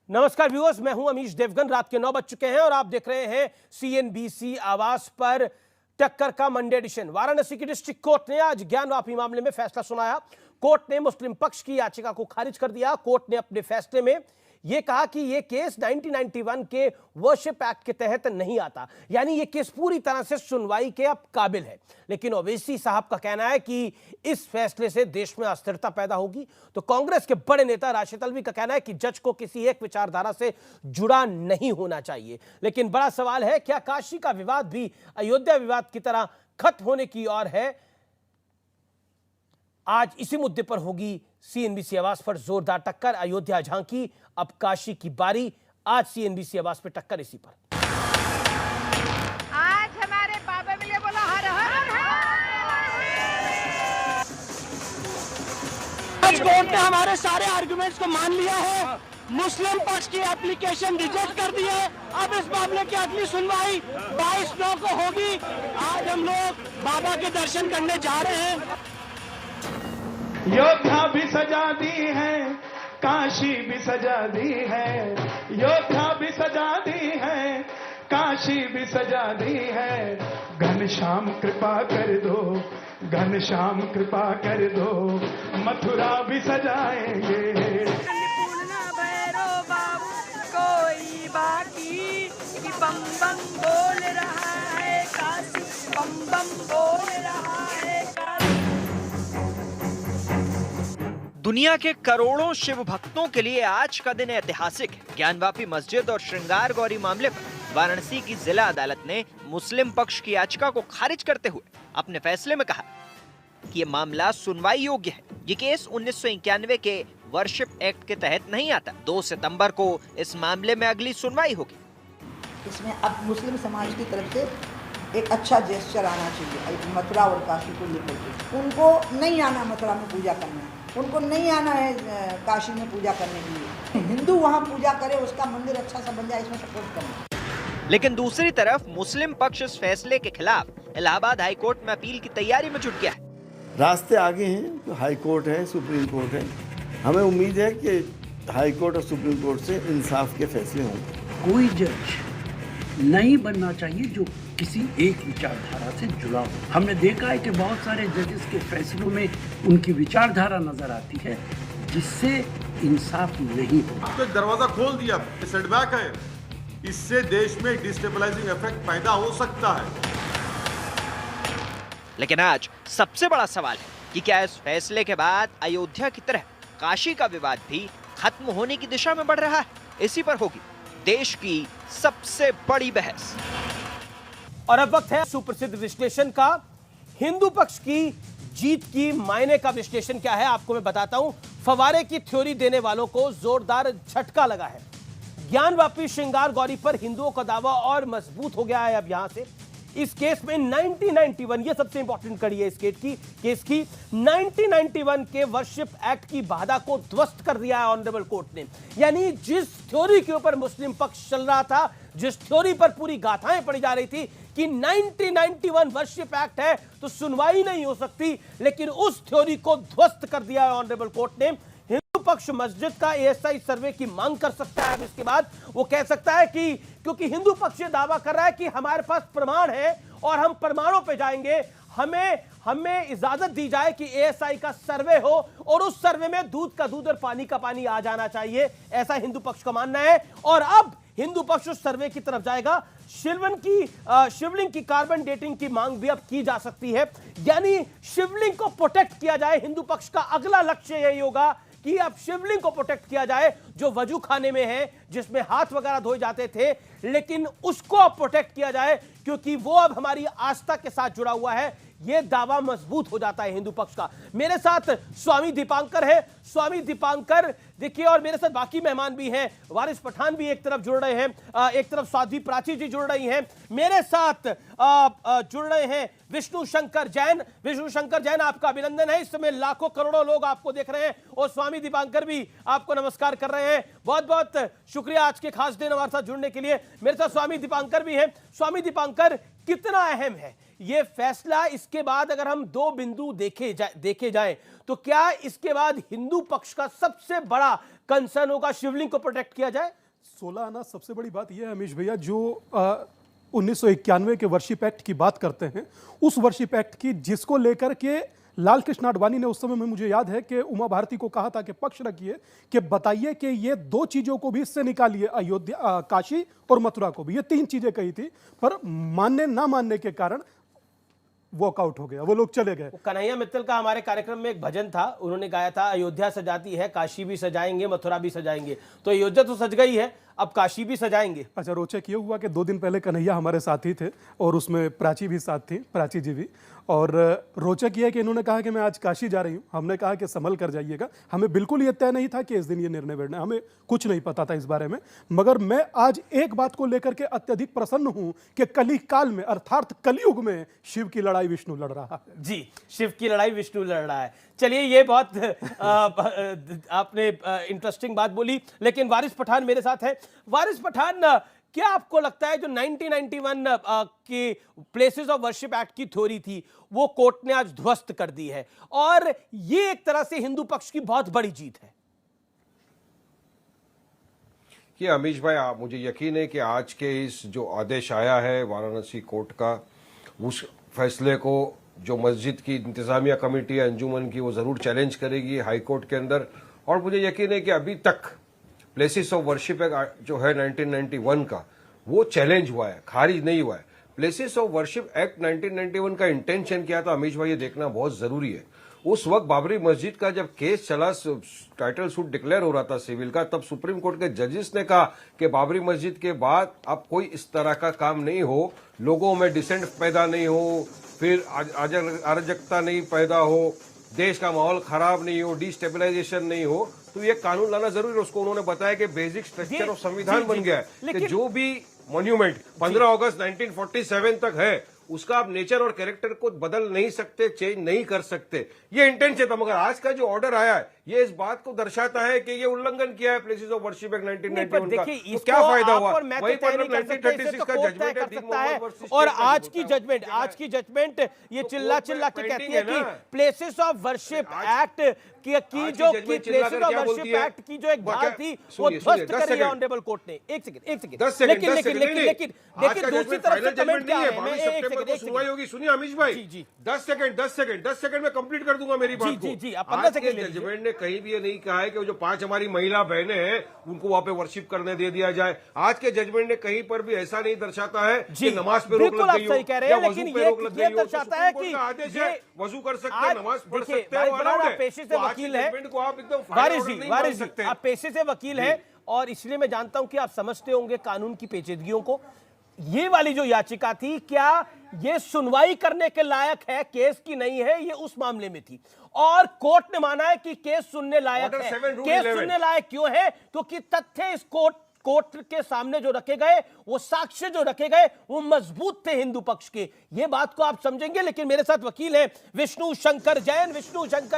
नमस्कार व्यूअर्स, मैं हूं अमीश देवगन। रात के 9 बज चुके हैं और आप देख रहे हैं सीएनबीसी आवाज पर टक्कर का मंडे एडिशन। वाराणसी की डिस्ट्रिक्ट कोर्ट ने आज ज्ञान वापी मामले में फैसला सुनाया। कोर्ट ने मुस्लिम पक्ष की याचिका को खारिज कर दिया। कोर्ट ने अपने फैसले में यह कहा कि यह केस 1991 के वर्शिप एक्ट के तहत नहीं आता, यानी यह केस पूरी तरह से सुनवाई के अब काबिल है। लेकिन ओवैसी साहब का कहना है कि इस फैसले से देश में अस्थिरता पैदा होगी। तो कांग्रेस के बड़े नेता राशिद अल्वी का कहना है कि जज को किसी एक विचारधारा से जुड़ा नहीं होना चाहिए। लेकिन बड़ा सवाल है, क्या काशी का विवाद भी अयोध्या विवाद की तरह खत्म होने की ओर है? आज इसी मुद्दे पर होगी सीएनबीसी आवाज पर जोरदार टक्कर। अयोध्या झांकी, अब काशी की बारी। आज सीएनबीसी आवाज पर टक्कर इसी पर। आज हमारे बाबा मिले बोला हर हर हर। कोर्ट ने हमारे सारे आर्गुमेंट्स को मान लिया है। मुस्लिम पक्ष की एप्लीकेशन रिजेक्ट कर दी है। अब इस मामले की अगली सुनवाई 22/9 को होगी। आज हम लोग बाबा के दर्शन करने जा रहे हैं। योद्धा भी सजा दी है, काशी भी सजा दी है। योद्धा भी सजा दी है, काशी भी सजा दी है। घनश्याम कृपा कर दो, घनश्याम कृपा कर दो, मथुरा भी सजाएंगे। भैरो बाबू कोई बाकी कि बम बम बोल रहा है काशी, बम बम बोल रहा है काशी। दुनिया के करोड़ों शिव भक्तों के लिए आज का दिन ऐतिहासिक है। ज्ञानवापी मस्जिद और श्रृंगार गौरी मामले पर वाराणसी की जिला अदालत ने मुस्लिम पक्ष की याचिका को खारिज करते हुए अपने फैसले में कहा कि ये मामला सुनवाई योग्य है। ये केस 1991 के वर्शिप एक्ट के तहत नहीं आता। 2 सितंबर को इस मामले में अगली सुनवाई होगी। इसमें अब मुस्लिम समाज की तरफ से एक अच्छा जेस्चर आना चाहिए। मथुरा और काशी को लेकर के उनको नहीं आना मथुरा में पूजा करना, उनको नहीं आना है काशी में पूजा करने के लिए। हिंदू वहाँ पूजा करे, उसका मंदिर अच्छा सा बन जाए, इसमें सपोर्ट करना। लेकिन दूसरी तरफ मुस्लिम पक्ष इस फैसले के खिलाफ इलाहाबाद हाई कोर्ट में अपील की तैयारी में जुट गया है। रास्ते आगे हैं, हाई कोर्ट है, सुप्रीम कोर्ट है। हमें उम्मीद है कि हाई कोर्ट और सुप्रीम कोर्ट से इंसाफ के फैसले होंगे। कोई जज नहीं बनना चाहिए जो किसी एक विचारधारा से जुड़ा हो। हमने देखा है कि बहुत सारे जजेस के फैसलों में उनकी विचारधारा नजर आती है, जिससे इंसाफ नहीं होता। आपको एक दरवाजा खोल दिया, सेटबैक है, इससे देश में डिस्टेबलाइजिंग इफेक्ट पैदा हो सकता है। लेकिन आज सबसे बड़ा सवाल है कि क्या इस फैसले के बाद अयोध्या की तरह काशी का विवाद भी खत्म होने की दिशा में बढ़ रहा है? इसी पर होगी देश की सबसे बड़ी बहस। और अब वक्त है सुप्रसिद्ध विश्लेषण का। हिंदू पक्ष की जीत की मायने का विश्लेषण क्या है, आपको मैं बताता हूं। फवारे की थ्योरी देने वालों को जोरदार झटका लगा है। ज्ञानवापी श्रृंगार गौरी पर हिंदुओं का दावा और मजबूत हो गया है। अब यहां से इस केस में 1991, ये सबसे इंपॉर्टेंट कड़ी है इस केस की 1991 के वर्शिप एक्ट की बाधा को ध्वस्त कर दिया है ऑनरेबल कोर्ट ने। यानी जिस थ्योरी के ऊपर मुस्लिम पक्ष चल रहा था, जिस थ्योरी पर पूरी गाथाएं पड़ी जा रही थी कि 1991 वर्शिप एक्ट है तो सुनवाई नहीं हो सकती, लेकिन उस थ्योरी को ध्वस्त कर दिया है ऑनरेबल कोर्ट ने। हिंदू पक्ष मस्जिद का एएसआई सर्वे की मांग कर सकता है। अब इसके बाद वो कह सकता है कि क्योंकि हिंदू पक्ष ये दावा कर रहा है कि हमारे पास प्रमाण है और हम प्रमाणों पे जाएंगे, हमें इजाजत दी जाए कि एएसआई का सर्वे हो और उस सर्वे में दूध का दूध और पानी का पानी आ जाना चाहिए, ऐसा हिंदू पक्ष का मानना है। और अब हिंदू पक्ष उस सर्वे की तरफ जाएगा। शिवलिंग की कार्बन डेटिंग की मांग भी अब की जा सकती है। यानी शिवलिंग को प्रोटेक्ट किया जाए। हिंदू पक्ष का अगला लक्ष्य यही होगा कि अब शिवलिंग को प्रोटेक्ट किया जाए, जो वजू खाने में है, जिसमें हाथ वगैरह धोए जाते थे, लेकिन उसको अब प्रोटेक्ट किया जाए क्योंकि वो अब हमारी आस्था के साथ जुड़ा हुआ है। यह दावा मजबूत हो जाता है हिंदू पक्ष का। मेरे साथ स्वामी दीपांकर है। स्वामी दीपांकर देखिए, और मेरे साथ बाकी मेहमान भी हैं। वारिस पठान भी एक तरफ जुड़ रहे हैं, एक तरफ साध्वी प्राची जी जुड़ रही हैं। मेरे साथ जुड़ रहे हैं विष्णु शंकर जैन। विष्णु शंकर जैन, आपका अभिनंदन है। इस समय लाखों करोड़ों लोग आपको देख रहे हैं और स्वामी दीपांकर भी आपको नमस्कार कर रहे हैं। बहुत बहुत शुक्रिया आज के खास दिन हमारे साथ जुड़ने के लिए। मेरे साथ स्वामी दीपांकर भी हैं। स्वामी दीपांकर, कितना अहम है ये फैसला, इसके बाद अगर हम दो बिंदु देखे जाएं तो क्या इसके बाद हिंदू पक्ष का सबसे बड़ा कंसर्न होगा शिवलिंग को प्रोटेक्ट किया जाए? 16 आना सबसे बड़ी बात यह है अमीश भैया, जो 1991 के वर्शिप एक्ट की बात करते हैं, उस वर्शिप एक्ट की जिसको लेकर के लाल कृष्ण आडवाणी ने उस समय में, मुझे याद है कि उमा भारती को कहा था कि पक्ष रखिए कि बताइए कि ये दो चीजों को भी इससे निकालिए, अयोध्या, काशी और मथुरा को भी, ये तीन चीजें कही थी, पर मानने ना मानने के कारण वॉकआउट हो गया, वो लोग चले गए। कन्हैया मित्तल का हमारे कार्यक्रम में एक भजन था, उन्होंने गाया था अयोध्या सजाती है, काशी भी सजाएंगे, मथुरा भी सजाएंगे। तो अयोध्या तो सज गई है, अब काशी भी सजाएंगे। अच्छा, रोचक ये हुआ कि 2 दिन पहले कन्हैया हमारे साथी थे और उसमें प्राची भी साथ थी, प्राची जी भी। और रोचक ये है कि इन्होंने कहा कि मैं आज काशी जा रही हूँ। हमने कहा कि संभल कर जाइएगा। हमें बिल्कुल ये तय नहीं था कि इस दिन ये निर्णय लेना, हमें कुछ नहीं पता था इस बारे में। मगर मैं आज एक बात को लेकर के अत्यधिक प्रसन्न हूं कि कली काल में, अर्थात कलयुग में, शिव की लड़ाई विष्णु लड़ रहा है। जी, शिव की लड़ाई विष्णु लड़ रहा है। चलिए, ये बहुत आपने इंटरेस्टिंग बात बोली। लेकिन वारिस पठान मेरे साथ है। वारिस पठान, क्या आपको लगता है जो 1991 की प्लेसेस ऑफ वर्शिप एक्ट की थ्योरी थी, वो कोर्ट ने आज ध्वस्त कर दी है, और ये एक तरह से हिंदू पक्ष की बहुत बड़ी जीत है? कि अमीश भाई, आप, मुझे यकीन है कि आज के इस जो आदेश आया है वाराणसी कोर्ट का, उस फैसले को जो मस्जिद की इंतजामिया कमेटी है अंजुमन की, वो जरूर चैलेंज करेगी हाई कोर्ट के अंदर। और मुझे यकीन है कि अभी तक प्लेसेस ऑफ वर्शिप एक्ट जो है 1991 का, वो चैलेंज हुआ है, खारिज नहीं हुआ है। प्लेसेस ऑफ वर्शिप एक्ट 1991 का इंटेंशन क्या था अमीश भाई, ये देखना बहुत जरूरी है। उस वक्त बाबरी मस्जिद का जब केस चला, टाइटल सूट डिक्लेयर हो रहा था सिविल का, तब सुप्रीम कोर्ट के जजेस ने कहा कि बाबरी मस्जिद के बाद अब कोई इस तरह का काम नहीं हो, लोगों में डिसेंट पैदा नहीं हो, फिर अराजकता नहीं पैदा हो, देश का माहौल खराब नहीं हो, डिस्टेबलाइजेशन नहीं हो, तो ये कानून लाना जरूरी है। उसको उन्होंने बताया कि बेसिक स्ट्रक्चर ऑफ संविधान बन गया है कि जो भी मॉन्यूमेंट 15 अगस्त 1947 तक है, उसका आप नेचर और कैरेक्टर को बदल नहीं सकते, चेंज नहीं कर सकते। ये इंटेंशन था। मगर आज का जो ऑर्डर आया है, ये इस बात को दर्शाता है कि ये उल्लंघन किया है प्लेसेस ऑफ वर्शिप एक्ट 1991 का। तो क्या फायदा हुआ? वही पर 1936 का जजमेंट है। और आज की जजमेंट ये चिल्ला के कहती है कि प्लेसेस ऑफ वर्शिप एक्ट की जो प्लेसेस ऑफ वर्शिप एक्ट की जो एक बात थी, वो ध्वस्त कर रही है ऑनरेबल कोर्ट ने। एक सेकंड, लेकिन देखिए दूसरी तरफ से कमेंट क्या है। सुनवाई होगी, सुनिए अमीश भाई, 10 सेकंड में कंप्लीट कर दूंगा मेरी बात को। जी, आप 15 सेकंड जजमेंट ने कहीं भी ये नहीं कहा है कि वो जो 5 हमारी महिला बहनें हैं उनको वहां पे वर्शिप करने दे दिया जाए। आज के जजमेंट ने कहीं पर भी ऐसा नहीं दर्शाता है कि नमाज पे रोक लग गई हो या वजू पे रोक लग गई हो। दर्शाता है कि आदेश है, वजू कर सकते हैं, नमाज पढ़ सकते हैं। पेशे से वकील है वारिस जी, आप पेशे से वकील हैं, और इसलिए मैं जानता हूं कि आप समझते होंगे कानून की पेचीदगियों को। ये वाली जो याचिका थी, क्या ये सुनवाई करने के लायक है? केस की नहीं है, ये उस मामले में थी, और कोर्ट ने माना है कि केस सुनने लायक है। केस सुनने लायक क्यों है? क्योंकि तथ्य इस कोर्ट के सामने जो रखे गए, वो साक्ष्य जो रखे गए, वो मजबूत थे हिंदू पक्ष के। ये बात को आप समझेंगे। लेकिन मेरे साथ वकील हैं विष्णु शंकर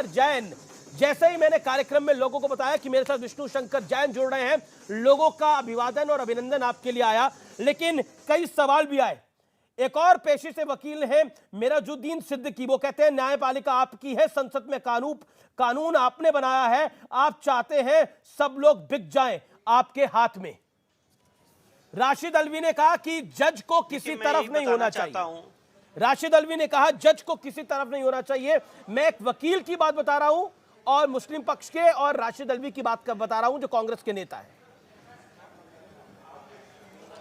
जैन। जैसे ही मैंने कार्यक्रम में लोगों को बताया कि मेरे साथ विष्णु शंकर जैन जुड़ रहे हैं, लोगों का अभिवादन और अभिनंदन आपके लिए आया, लेकिन कई सवाल भी आए। एक और पेशे से वकील हैं मेराजुद्दीन सिद्दीकी। वो कहते हैं न्यायपालिका आपकी है, संसद में कानून आपने बनाया है, आप चाहते हैं सब लोग बिक जाएं आपके हाथ में। राशिद अल्वी ने कहा कि जज को किसी तरफ नहीं होना चाहिए। राशिद अल्वी ने कहा जज को किसी तरफ नहीं होना चाहिए। मैं एक वकील की बात बता रहा हूं, और मुस्लिम पक्ष के, और राशिद अल्वी की बात बता रहा हूं जो कांग्रेस के नेता है।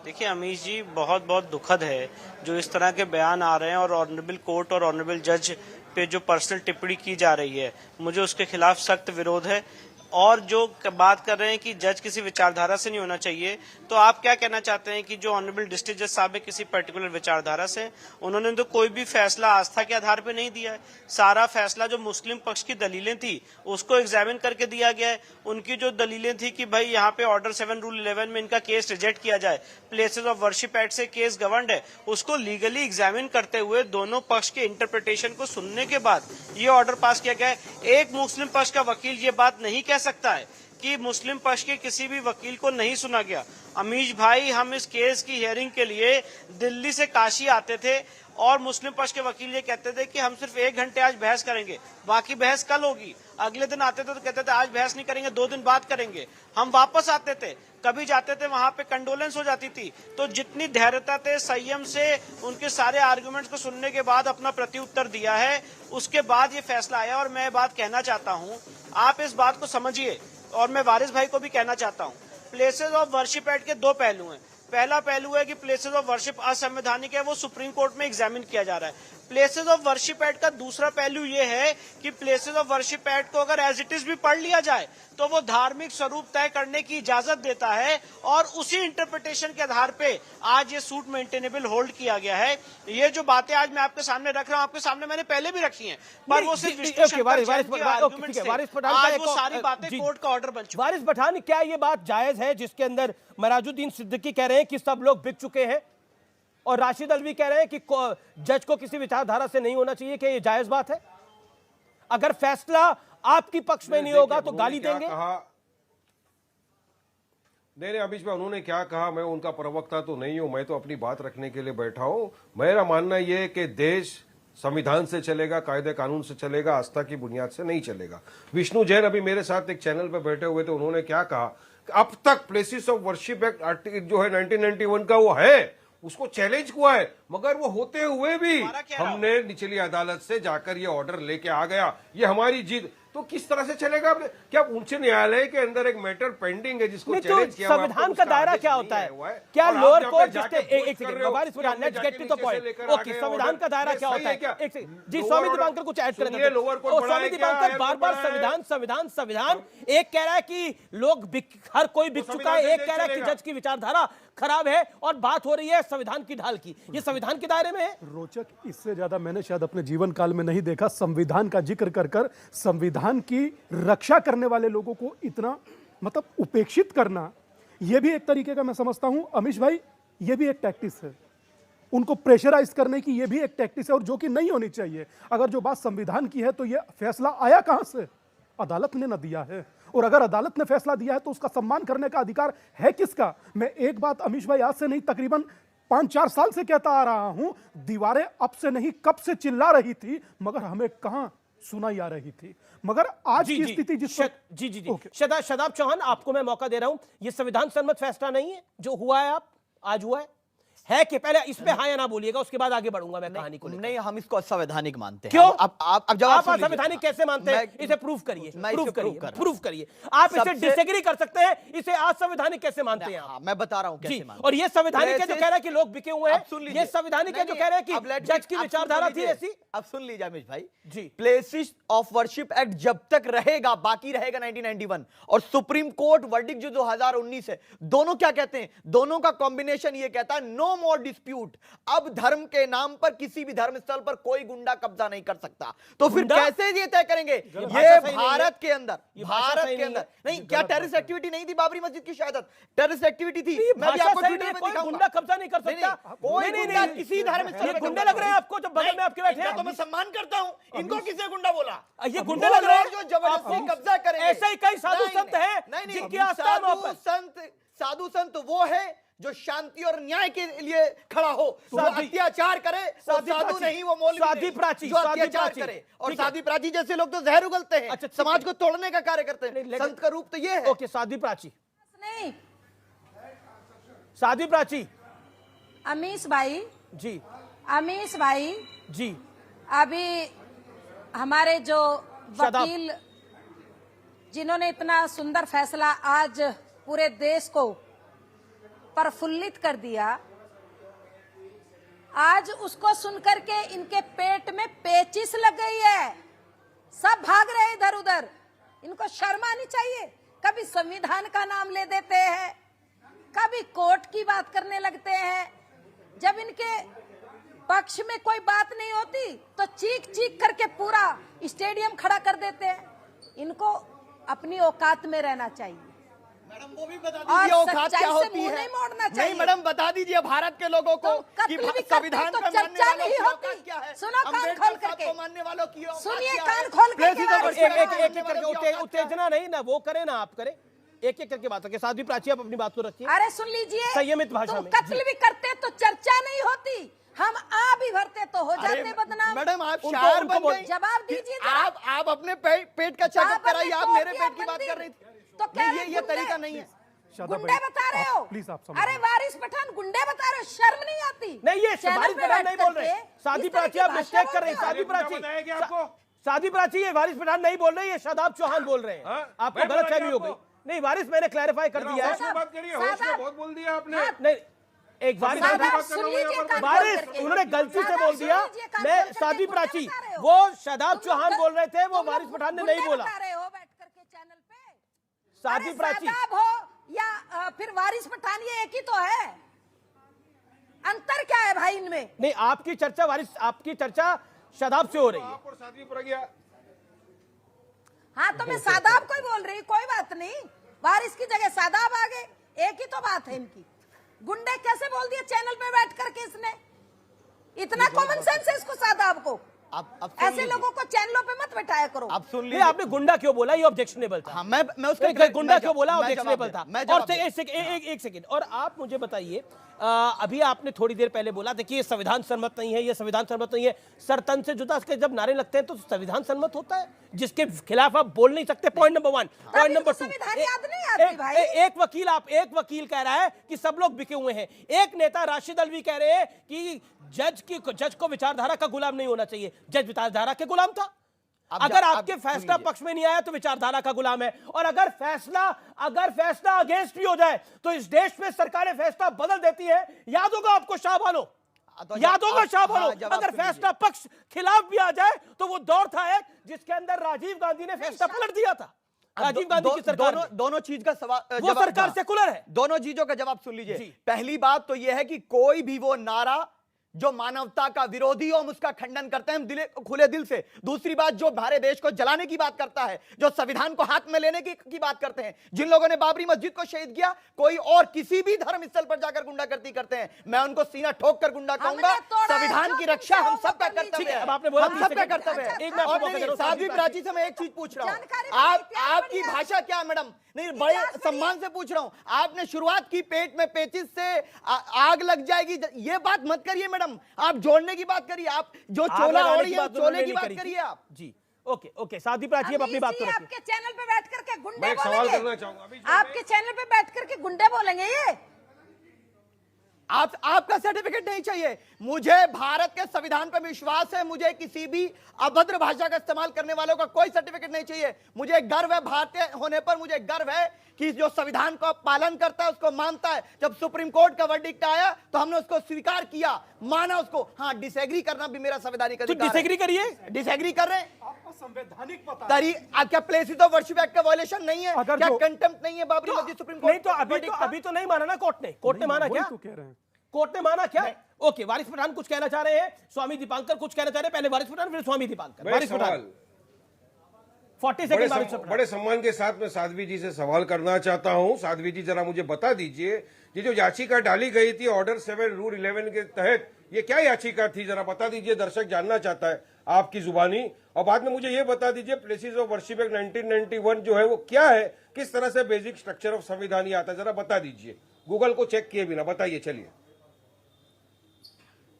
देखिए अमीश जी, बहुत बहुत दुखद है जो इस तरह के बयान आ रहे हैं, और ऑनरेबल कोर्ट और ऑनरेबल जज पे जो पर्सनल टिप्पणी की जा रही है, मुझे उसके खिलाफ सख्त विरोध है। और जो बात कर रहे हैं कि जज किसी विचारधारा से नहीं होना चाहिए, तो आप क्या कहना चाहते हैं कि जो ऑनरेबल डिस्ट्रिक्ट जज साहब है किसी पर्टिकुलर विचारधारा से? उन्होंने तो कोई भी फैसला आस्था के आधार पे नहीं दिया है। सारा फैसला जो मुस्लिम पक्ष की दलीलें थी उसको एग्जामिन करके दिया गया है। उनकी जो दलीलें थी कि भाई यहाँ पे ऑर्डर 7 रूल 11 में इनका केस रिजेक्ट किया जाए, प्लेसेस ऑफ वर्शिप एक्ट से केस गवर्नड है, उसको लीगली एग्जामिन करते हुए दोनों पक्ष के इंटरप्रिटेशन को सुनने के बाद ये ऑर्डर पास किया गया है। एक मुस्लिम पक्ष का वकील ये बात नहीं कह सकता है कि मुस्लिम पक्ष के किसी भी वकील को नहीं सुना गया। अमीश भाई, हम इस केस की हियरिंग के लिए दिल्ली से काशी आते थे, और मुस्लिम पक्ष के वकील ये कहते थे कि हम सिर्फ 1 घंटे आज बहस करेंगे, बाकी बहस कल होगी। अगले दिन आते थे तो कहते थे आज बहस नहीं करेंगे, 2 दिन बाद करेंगे। हम वापस आते थे, कभी जाते थे वहां पे कंडोलेंस हो जाती थी। तो जितनी धैर्यता से, संयम से उनके सारे आर्गुमेंट्स को सुनने के बाद अपना प्रत्युत्तर दिया है, उसके बाद ये फैसला आया। और मैं बात कहना चाहता हूँ, आप इस बात को समझिए, और मैं वारिस भाई को भी कहना चाहता हूँ, प्लेसेस ऑफ वर्शिप एक्ट के 2 पहलू हैं। पहला पहलू है कि प्लेसेस ऑफ वर्शिप असंवैधानिक है, वो सुप्रीम कोर्ट में एग्जामिन किया जा रहा है। प्लेसेस ऑफ वर्शिप एक्ट का दूसरा पहलू ये है कि प्लेसेस ऑफ वर्शिप एक्ट को अगर एज इट इज भी पढ़ लिया जाए तो वो धार्मिक स्वरूप तय करने की इजाजत देता है, और उसी इंटरप्रिटेशन के आधार पे आज ये सूट मेंटेनेबल होल्ड किया गया है। ये जो बातें आज मैं आपके सामने रख रहा हूँ, आपके सामने मैंने पहले भी रखी हैं, पर वो सिर्फ आज वो सारी बातें कोर्ट का ऑर्डर बन चुका है। वारिस पठान, क्या ये बात जायज है जिसके अंदर मराजुद्दीन सिद्दीकी कह रहे हैं कि सब लोग बिक चुके हैं, और राशिद अलवी कह रहे हैं कि जज को किसी विचारधारा से नहीं होना चाहिए? कि ये जायज बात है? अगर फैसला आपकी पक्ष में नहीं होगा तो गाली देंगे? नहीं अमीश भाई, उन्होंने क्या कहा, मैं उनका प्रवक्ता तो नहीं हूं, मैं तो अपनी बात रखने के लिए बैठा हूं। मेरा मानना यह है कि देश संविधान से चलेगा, कायदे कानून से चलेगा, आस्था की बुनियाद से नहीं चलेगा। विष्णु जैन अभी मेरे साथ एक चैनल पर बैठे हुए थे, उन्होंने क्या कहा, अब तक प्लेसेस ऑफ वर्शिप एक्ट जो है 1991 का वो है, उसको चैलेंज हुआ है, मगर वो होते हुए भी हमने निचली अदालत से जाकर ये ऑर्डर लेके आ गया, ये हमारी जीत। तो किस तरह से चलेगा? क्या उच्च न्यायालय के अंदर एक मैटर पेंडिंग है जिसको चैलेंज किया? संविधान का दायरा क्या होता है? क्या लोअर कोर्ट जिसके संविधान का दायरा क्या होता है? जी स्वामी दीपांकर कुछ ऐड करेंगे? स्वामी दीपांकर बार बार संविधान संविधान संविधान, एक कह रहा है कि लोग हर कोई बिक चुका है, एक कह रहा है कि जज की विचारधारा खराब है, और बात हो रही है संविधान की ढाल की। ये संविधान के दायरे में है। रोचक, इससे ज्यादा मैंने शायद अपने जीवन काल में नहीं देखा। संविधान का जिक्र कर कर संविधान की रक्षा करने वाले लोगों को इतना मतलब उपेक्षित करना, यह भी एक तरीके का मैं समझता हूं अमीश भाई, यह भी एक टैक्टिस है। उनको प्रेशराइज करने की यह भी एक टैक्टिस है, और जो कि नहीं होनी चाहिए। अगर जो बात संविधान की है तो यह फैसला आया कहां से? अदालत ने ना दिया है, और अगर अदालत ने फैसला दिया है तो उसका सम्मान करने का अधिकार है किसका? मैं एक बात अमीश भाई आज से नहीं, तकरीबन 5-4 साल से कहता आ रहा हूं, दीवारें अब से नहीं कब से चिल्ला रही थी, मगर हमें कहां सुनाई आ रही थी। मगर आज की स्थिति जिस शदाब चौहान, आपको मैं मौका दे रहा हूं। ये संविधान सम्मत फैसला नहीं है जो हुआ है, आप आज हुआ है कि पहले इस पे हाँ या ना बोलिएगा, उसके बाद आगे बढ़ूंगा मैं कहानी को। नहीं, हम इसको असंवैधानिक मानते हैं। क्यों? अब जब आप असंवैधानिक कैसे मानते हैं? इसे प्रूफ करिए, प्रूफ करिए। आप इसे डिसएग्री कर सकते हैं, इसे असंवैधानिक कैसे मानते हैं आप? मैं बता रहा हूं कैसे मानते हैं। और ये संवैधानिक है जो कह रहा है कि लोग बिके हुए हैं, ये संवैधानिक है जो कह रहा है कि जज की विचारधारा थी ऐसी। अब सुन लीजिए अमीश भाई जी, प्लेसेस ऑफ वर्शिप एक्ट जब तक रहेगा, बाकी रहेगा 1991, और सुप्रीम कोर्ट वर्डिक्ट जो 2019 है, दोनों क्या कहते हैं? दोनों का कॉम्बिनेशन ये कहता है नो मोर डिस्प्यूट। अब धर्म के नाम पर किसी भी धर्म स्थल पर कोई गुंडा कब्जा नहीं कर सकता। तो फिर कैसे ये तय करेंगे? ये भारत के अंदर नहीं, क्या टेररिस्ट एक्टिविटी नहीं थी बाबरी मस्जिद की शहादत? टेररिस्ट एक्टिविटी थी। मैं भी आपको ट्विटर पे दिखाऊंगा। गुंडा कब्जा नहीं कर सकता कोई गुंडा किसी धर्म स्थल पर। गुंडे लग रहे हैं आपको जब बगल में आपके बैठे हैं? तो मैं सम्मान करता हूं। इनको किसने गुंडा बोला? ये गुंडे लग रहे हैं जो जबरदस्ती कब्जा करेंगे। ऐसे ही कई साधु संत हैं जिनकी आस्था में साधु संत वो है जो शांति और न्याय के लिए खड़ा हो, जो अत्याचार करे, और साधु नहीं वो मौलवी जो अत्याचार करे। और साध्वी प्राची जैसे लोग तो जहर उगलते हैं, समाज को तोड़ने का कार्य करते हैं। संत का रूप तो ये है। ओके, साध्वी प्राची नहीं, साध्वी प्राची। अमीश भाई जी, अमीश भाई जी, अभी हमारे जो वकील जिन्होंने इतना सुंदर फैसला आज पूरे देश को प्रफुल्लित कर दिया, आज उसको सुनकर के इनके पेट में पेचिश लग गई है। सब भाग रहे इधर उधर। इनको शर्म आनी चाहिए। कभी संविधान का नाम ले देते हैं, कभी कोर्ट की बात करने लगते हैं। जब इनके पक्ष में कोई बात नहीं होती तो चीख चीख करके पूरा स्टेडियम खड़ा कर देते हैं। इनको अपनी औकात में रहना चाहिए। मैडम वो भी बता दीजिए औकात क्या होती है। नहीं मोड़ना चाहिए। नहीं मैडम बता दीजिए भारत के लोगों को कि संविधान तो पे मानने वालों की औकात क्या है। सुनो कान खोल करके, मानने वालों की औकात सुनिए कान खोल करके। उत्तेजना नहीं ना, वो करे ना आप करें, एक एक करके बात रखिए। साध्वी प्राची आप अपनी बात को रखिए। अरे सुन लीजिए, संयमित भाषा में। कत्ल भी करते तो चर्चा नहीं होती। हम आ भी भरते तो हो जाते बदनाम। मैडम आप शायर बन गई। जवाब दीजिए जरा। आप अपने पेट का चेकअप कराइए, आप मेरे पेट की बात कर रही थी। तो ये तरीका नहीं है। गुंडे बता रहे हो? प्लीज आप अरे वारिस पठान गुंडे बता रहे हो, शर्म नहीं आती? नहीं, ये वारिस पठान नहीं बोल रहे। सादी प्राची आप मिस्टेक कर रहे हैं। सादी प्राची, सादी प्राची, ये वारिस पठान नहीं बोल रहे, ये शादाब चौहान बोल रहे हैं। आपको गलतफहमी हो गई। नहीं, वारिस मैंने क्लैरिफाई कर दिया है। बात करिए, होश में बहुत बोल दिया आपने। नहीं, एक वारिस उन्होंने गलती से बोल दिया। मैं सादी प्राची, वो शादाब चौहान बोल रहे थे, वो वारिस पठान ने नहीं बोला। सादी प्राची हो या फिर वारिस पठान, ये एक ही तो है। अंतर क्या है भाई इनमें? नहीं, आपकी चर्चा शादाब से हो रही है। हाँ, तो मैं सादाब को ही बोल रही, कोई बात नहीं। वारिस की जगह सादाब आ गए, एक ही तो बात है इनकी। गुंडे कैसे बोल दिया चैनल पे बैठ करके इसने? इतना कॉमन सेंस है इसको, सादाब को। ऐसे लोगों को चैनलों पे मत बैठाया करो। आप सुन लीजिए, आपने गुंडा क्यों बोला? ये ऑब्जेक्शनेबल था। हाँ, मैं उसका गुंडा क्यों बोला? ऑब्जेक्शनेबल था। और एक सेकंड, और आप मुझे बताइए, अभी आपने थोड़ी देर पहले बोला देखिए संविधान सम्मत नहीं है, ये संविधान सम्मत नहीं है। सरतन से जुदा के जब नारे लगते हैं तो संविधान सम्मत होता है, जिसके खिलाफ आप बोल नहीं सकते। Point number 1। पॉइंट नंबर 2, एक वकील कह रहा है कि सब लोग बिके हुए हैं। एक नेता राशिद अलवी कह रहे हैं कि जज को विचारधारा का गुलाम नहीं होना चाहिए। जज विचारधारा के गुलाम था। अगर आपके फैसला पक्ष में नहीं आया तो विचारधारा का गुलाम है। और अगर फैसला अगेंस्ट भी हो जाए तो इस देश में सरकारें फैसला बदल देती है। याद होगा आपको शाहबानो, अगर फैसला पक्ष खिलाफ भी आ जाए तो वो दौर था एक जिसके अंदर राजीव गांधी ने फैसला पलट दिया था। राजीव गांधी की सरकार, दोनों चीज का सवाल, वो सरकार सेकुलर है। दोनों चीजों का जवाब सुन लीजिए। पहली बात तो यह है कि कोई भी वो नारा जो मानवता का विरोधी हो, हम उसका खंडन करते हैं, हम खुले दिल से। दूसरी बात, जो हमारे देश को जलाने की बात करता है, जो संविधान को हाथ में लेने की बात करते हैं, जिन लोगों ने बाबरी मस्जिद को शहीद किया, कोई और किसी भी धर्म स्थल पर जाकर गुंडागर्दी करते हैं, मैं उनको सीना ठोक कर गुंडा कहूंगा। संविधान की रक्षा हम सबका कर्तव्य है, हम सबका कर्तव्य है। साध्वी प्राची से मैं एक चीज पूछ रहा हूं, आपकी भाषा क्या है मैडम? नहीं, बड़े सम्मान से पूछ रहा हूं। आपने शुरुआत की पेट में पेचिस से आग लग जाएगी, ये बात मत करिए मैडम। आप जोड़ने की बात करिए, आप जो चोला ओढ़ी है चोले की बात करिए आप। जी, ओके। साध्वी प्राची, अब अपनी बात करो। आपके चैनल पे बैठ करके गुंडे मैं सवाल करना चाहूंगा। आपके चैनल पे बैठ करके गुंडे बोलेंगे ये? आपका सर्टिफिकेट नहीं चाहिए। मुझे भारत के संविधान पर विश्वास है, मुझे किसी भी अभद्र भाषा का इस्तेमाल करने वालों का कोई सर्टिफिकेट नहीं चाहिए। मुझे गर्व है भारतीय होने पर, मुझे गर्व है कि जो संविधान का पालन करता है, उसको मानता है। जब सुप्रीम कोर्ट का वर्डिक्ट आया तो हमने उसको स्वीकार किया, माना उसको। हाँ, डिसएग्री करना भी मेरा संवैधानिक अधिकार है। डिसएग्री करिए। डिसएग्री कर रहे हैं, आपको संवैधानिक पता है। क्या प्लेसेस ऑफ वर्शिप एक्ट का वायलेशन नहीं है? क्या कंटेम्प्ट नहीं है बाबरी मस्जिद सुप्रीम कोर्ट? नहीं, तो अभी तो नहीं माना ना कोर्ट ने। कोर्ट ने माना क्या? कोर्ट ने माना क्या? ओके, वारिस पठान कुछ कहना चाह रहे हैं, स्वामी दीपांकर कुछ कहना चाह रहे हैं। पहले वारिस पठान, फिर स्वामी दीपांकर। वारिस पठान 40 सेकंड। बड़े सम्मान के साथ मैं साध्वी जी से सवाल करना चाहता हूं। साध्वी जी, जरा मुझे बता दीजिए, ये जो याचिका डाली गई थी ऑर्डर 7 रूल 11 के तहत, ये क्या याचिका थी? जरा बता दीजिए, दर्शक जानना चाहता है आपकी जुबानी। और बाद में मुझे ये बता दीजिए, प्लेसेस ऑफ वर्शिप एक्ट 1991 जो है वो क्या है, किस तरह से बेसिक स्ट्रक्चर ऑफ संविधान आता है, जरा बता दीजिए, गूगल को चेक किए बिना बताइए। चलिए,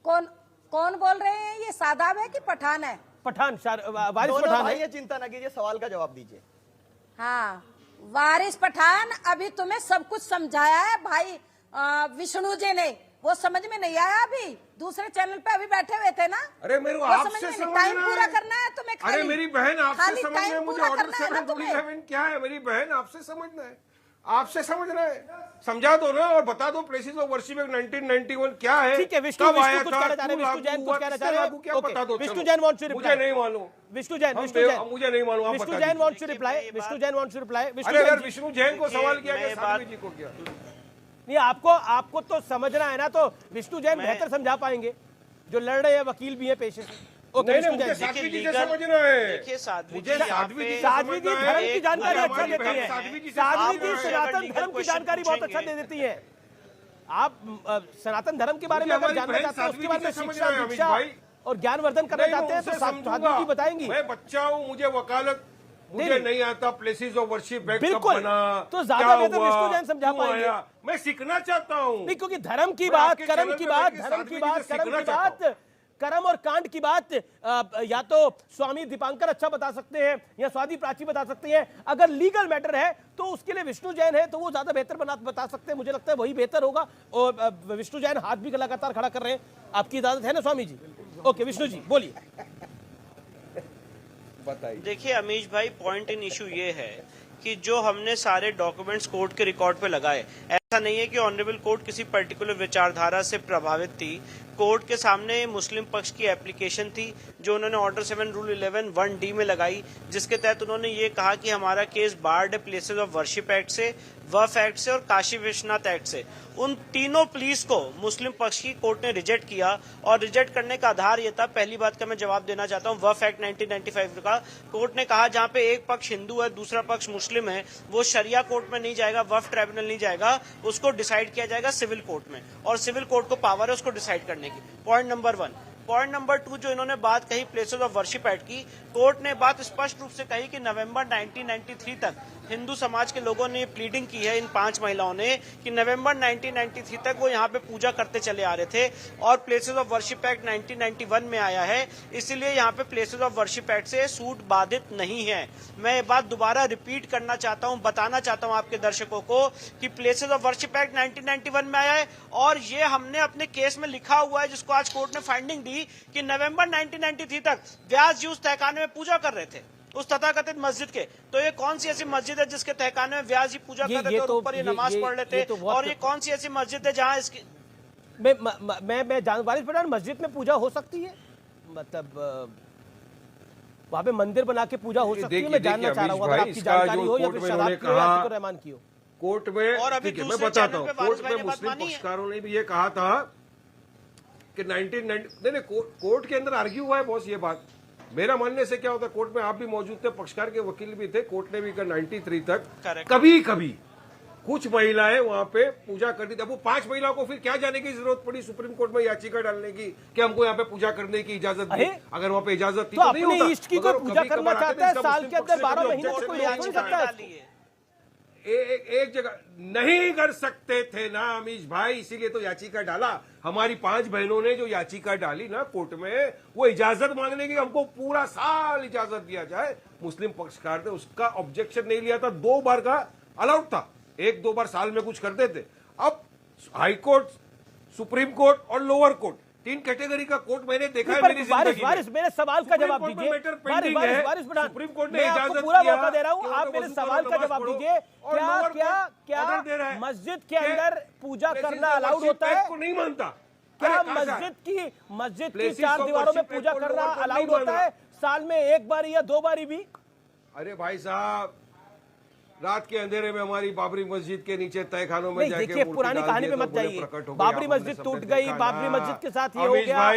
कौन बोल रहे हैं? ये सादाब है कि पठान है? पठान, वारिस पठान है। चिंता न कीजिए, सवाल का जवाब दीजिए। हाँ, वारिस पठान, अभी तुम्हें सब कुछ समझाया है भाई विष्णु जी ने, वो समझ में नहीं आया। अभी दूसरे चैनल पे अभी बैठे हुए थे ना। अरे मेरे को आपसे टाइम पूरा करना है तुम्हें। अरे मेरी बहन, आपसे समझना है मुझे। ऑर्डर 7 रूल 11 क्या है? मेरी बहन, आपसे समझना है, आपसे समझना है। समझा दो ना और बता दो प्लेसेस ऑफ वर्शिप एक्ट 1991 क्या है। ठीक है, विष्णु कुछ कहना चाह रहे हैं, विष्णु जैन कुछ कहना चाह रहे हैं, क्या बता दो। Vishnu Jain wants to reply. मुझे नहीं मालूम। विष्णु जैन मुझे नहीं मालूम। Vishnu Jain wants to reply. Vishnu Jain wants to reply. अरे अगर विष्णु जैन को सवाल किया कि साध्वी जी को किया नहीं, आपको तो समझना है ना, तो विष्णु जैन बेहतर समझा पाएंगे, जो लड़ रहे हैं, वकील भी है पेशे से। मुझे साध्वी जी से समझना है। देखिए, साध्वी जी धर्म की जानकारी अच्छा देती है। साध्वी जी सनातन धर्म की जानकारी बहुत अच्छा दे देती है। आप सनातन धर्म के बारे में अगर जानना चाहते हैं, उसके बारे में शिक्षा, दीक्षा और ज्ञानवर्धन करना चाहते हैं तो साध्वी जी बताएंगी। मैं बच्चा हूँ, मुझे मुझे नहीं आता प्लेसेस ऑफ वर्शिप एक्ट कब बिल्कुल। बना, तो ज्यादा क्या बेहतर हुआ, विष्णु जैन समझा क्यों पाएंगे। आया? मैं सीखना चाहता हूँ। नहीं, क्योंकि धर्म की मैं बात, आपके कर्म चैनल की पे बात, बैठ के धर्म साधवी की जी बात, से कर्म सीखना की चाहता बात, कर्म और कांड की बात या तो स्वामी दीपांकर अच्छा बता सकते हैं या स्वाति प्राची बता सकते हैं। अगर लीगल मैटर है तो उसके लिए विष्णु जैन है, तो वो ज्यादा बेहतर बता सकते हैं। मुझे लगता है वही बेहतर होगा। और विष्णु जैन हाथ भी लगातार खड़ा कर रहे हैं, आपकी इजाजत है ना स्वामी जी? ओके विष्णु जी बोलिए। बताइए। देखिए अमीश भाई, पॉइंट इन इशू ये है कि जो हमने सारे डॉक्यूमेंट्स कोर्ट के रिकॉर्ड पे लगाए, ऐसा नहीं है कि ऑनरेबल कोर्ट किसी पर्टिकुलर विचारधारा से प्रभावित थी। कोर्ट के सामने मुस्लिम पक्ष की एप्लीकेशन थी जो उन्होंने ऑर्डर 7 रूल 11 1D में लगाई, जिसके तहत उन्होंने ये कहा कि हमारा केस बार्ड है प्लेसेस ऑफ वर्शिप एक्ट से, वफ एक्ट से और काशी विश्वनाथ एक्ट से। उन तीनों प्लीज को मुस्लिम पक्ष की कोर्ट ने रिजेक्ट किया और रिजेक्ट करने का आधार ये था, पहली बात का मैं जवाब देना चाहता हूँ, वफ एक्ट 1995 का कोर्ट ने कहा जहाँ पे एक पक्ष हिंदू है दूसरा पक्ष मुस्लिम है, वो शरिया कोर्ट में नहीं जाएगा, वफ ट्राइब्यूनल नहीं जाएगा, उसको डिसाइड किया जाएगा सिविल कोर्ट में, और सिविल कोर्ट को पावर है उसको डिसाइड करने की। Point number 1। पॉइंट नंबर 2, जो इन्होंने बात कही प्लेसेस ऑफ वर्शिप एक्ट की, कोर्ट ने बात स्पष्ट रूप से कही कि नवंबर 1993 तक हिंदू समाज के लोगों ने प्लीडिंग की है, इन 5 महिलाओं ने, कि नवंबर 1993 तक वो यहाँ पे पूजा करते चले आ रहे थे और प्लेसेस ऑफ वर्शिप एक्ट 1991 में आया है, इसीलिए यहाँ पे प्लेसेस ऑफ वर्शिप एक्ट से सूट बाधित नहीं है। मैं ये बात दोबारा रिपीट करना चाहता हूँ, बताना चाहता हूँ आपके दर्शकों को कि प्लेसेस ऑफ वर्शिप एक्ट 1991 में आया है और ये हमने अपने केस में लिखा हुआ है, जिसको आज कोर्ट ने फाइंडिंग दी कि नवंबर 1993 तक व्यास जी उस तहखाने में पूजा कर रहे थे, उस तथाकथित मस्जिद के। तो ये कौन सी ऐसी मस्जिद है जिसके तहखाने में व्यास जी पूजा कर रहे थे और ऊपर ये नमाज पढ़ रहे थे? और ये कौन सी ऐसी मस्जिद है जहाँ इसकी मैं वारिस पठान, मस्जिद में पूजा हो सकती है? मतलब वहाँ पे मंदिर बना के पूजा हो सकती है? मैं जानना चाह रहा हूँ, अगर आपकी जानकारी हो या फिर शराब की हो या आतिकुर रहमान की हो। कोर्ट में, और अभी मैं दूसरे बताता चैनल हूँ, पे कोर्ट वारिस भाई में ने बात मुस्लिम मानी है। पक्षकारों ने भी ये कहा था कि 1990 नहीं, कोर्ट के अंदर आर्ग्यू हुआ है बॉस ये बात। मेरा मानने से क्या होता है, कोर्ट में आप भी मौजूद थे, पक्षकार के वकील भी थे, कोर्ट ने भी कहा 93 तक कभी कभी कुछ महिलाएं वहां पे पूजा करती थी। अब वो 5 महिलाओं को फिर क्या जाने की जरूरत पड़ी सुप्रीम कोर्ट में याचिका डालने की कि हमको यहाँ पे पूजा करने की इजाजत दी? अगर वहाँ पे इजाजत थी तो नहीं होता। अपने इष्ट की कोई पूजा करना चाहता है साल के अंदर 12 महीने से कोई रोक नहीं सकता है। एक जगह नहीं कर सकते थे ना अमीश भाई, इसीलिए तो याचिका डाला। हमारी 5 बहनों ने जो याचिका डाली ना कोर्ट में, वो इजाजत मांगने की, हमको पूरा साल इजाजत दिया जाए। मुस्लिम पक्षकार ने उसका ऑब्जेक्शन नहीं लिया था, 2 बार का अलाउड था, 1-2 बार साल में कुछ करते थे। अब हाई कोर्ट, सुप्रीम कोर्ट और लोअर कोर्ट, 3 कैटेगरी का कोर्ट मैंने देखा है मेरी जिंदगी में। मेरे सवाल का जवाब दीजिए। सुप्रीम कोर्ट ने इजाजत पूरा मौका दे रहा हूं, आप मेरे सवाल का जवाब दीजिए। क्या मस्जिद के अंदर पूजा करना अलाउड होता है? नहीं मानता। क्या मस्जिद की 4 दीवारों में पूजा करना अलाउड होता है साल में 1 बार या 2 बार भी? अरे भाई साहब, रात के अंधेरे में हमारी बाबरी मस्जिद के नीचे तहखानों में जाके देखिए, पुरानी कहानी में मत जाइए। बाबरी मस्जिद टूट गई, बाबरी मस्जिद के साथ ये हो गया,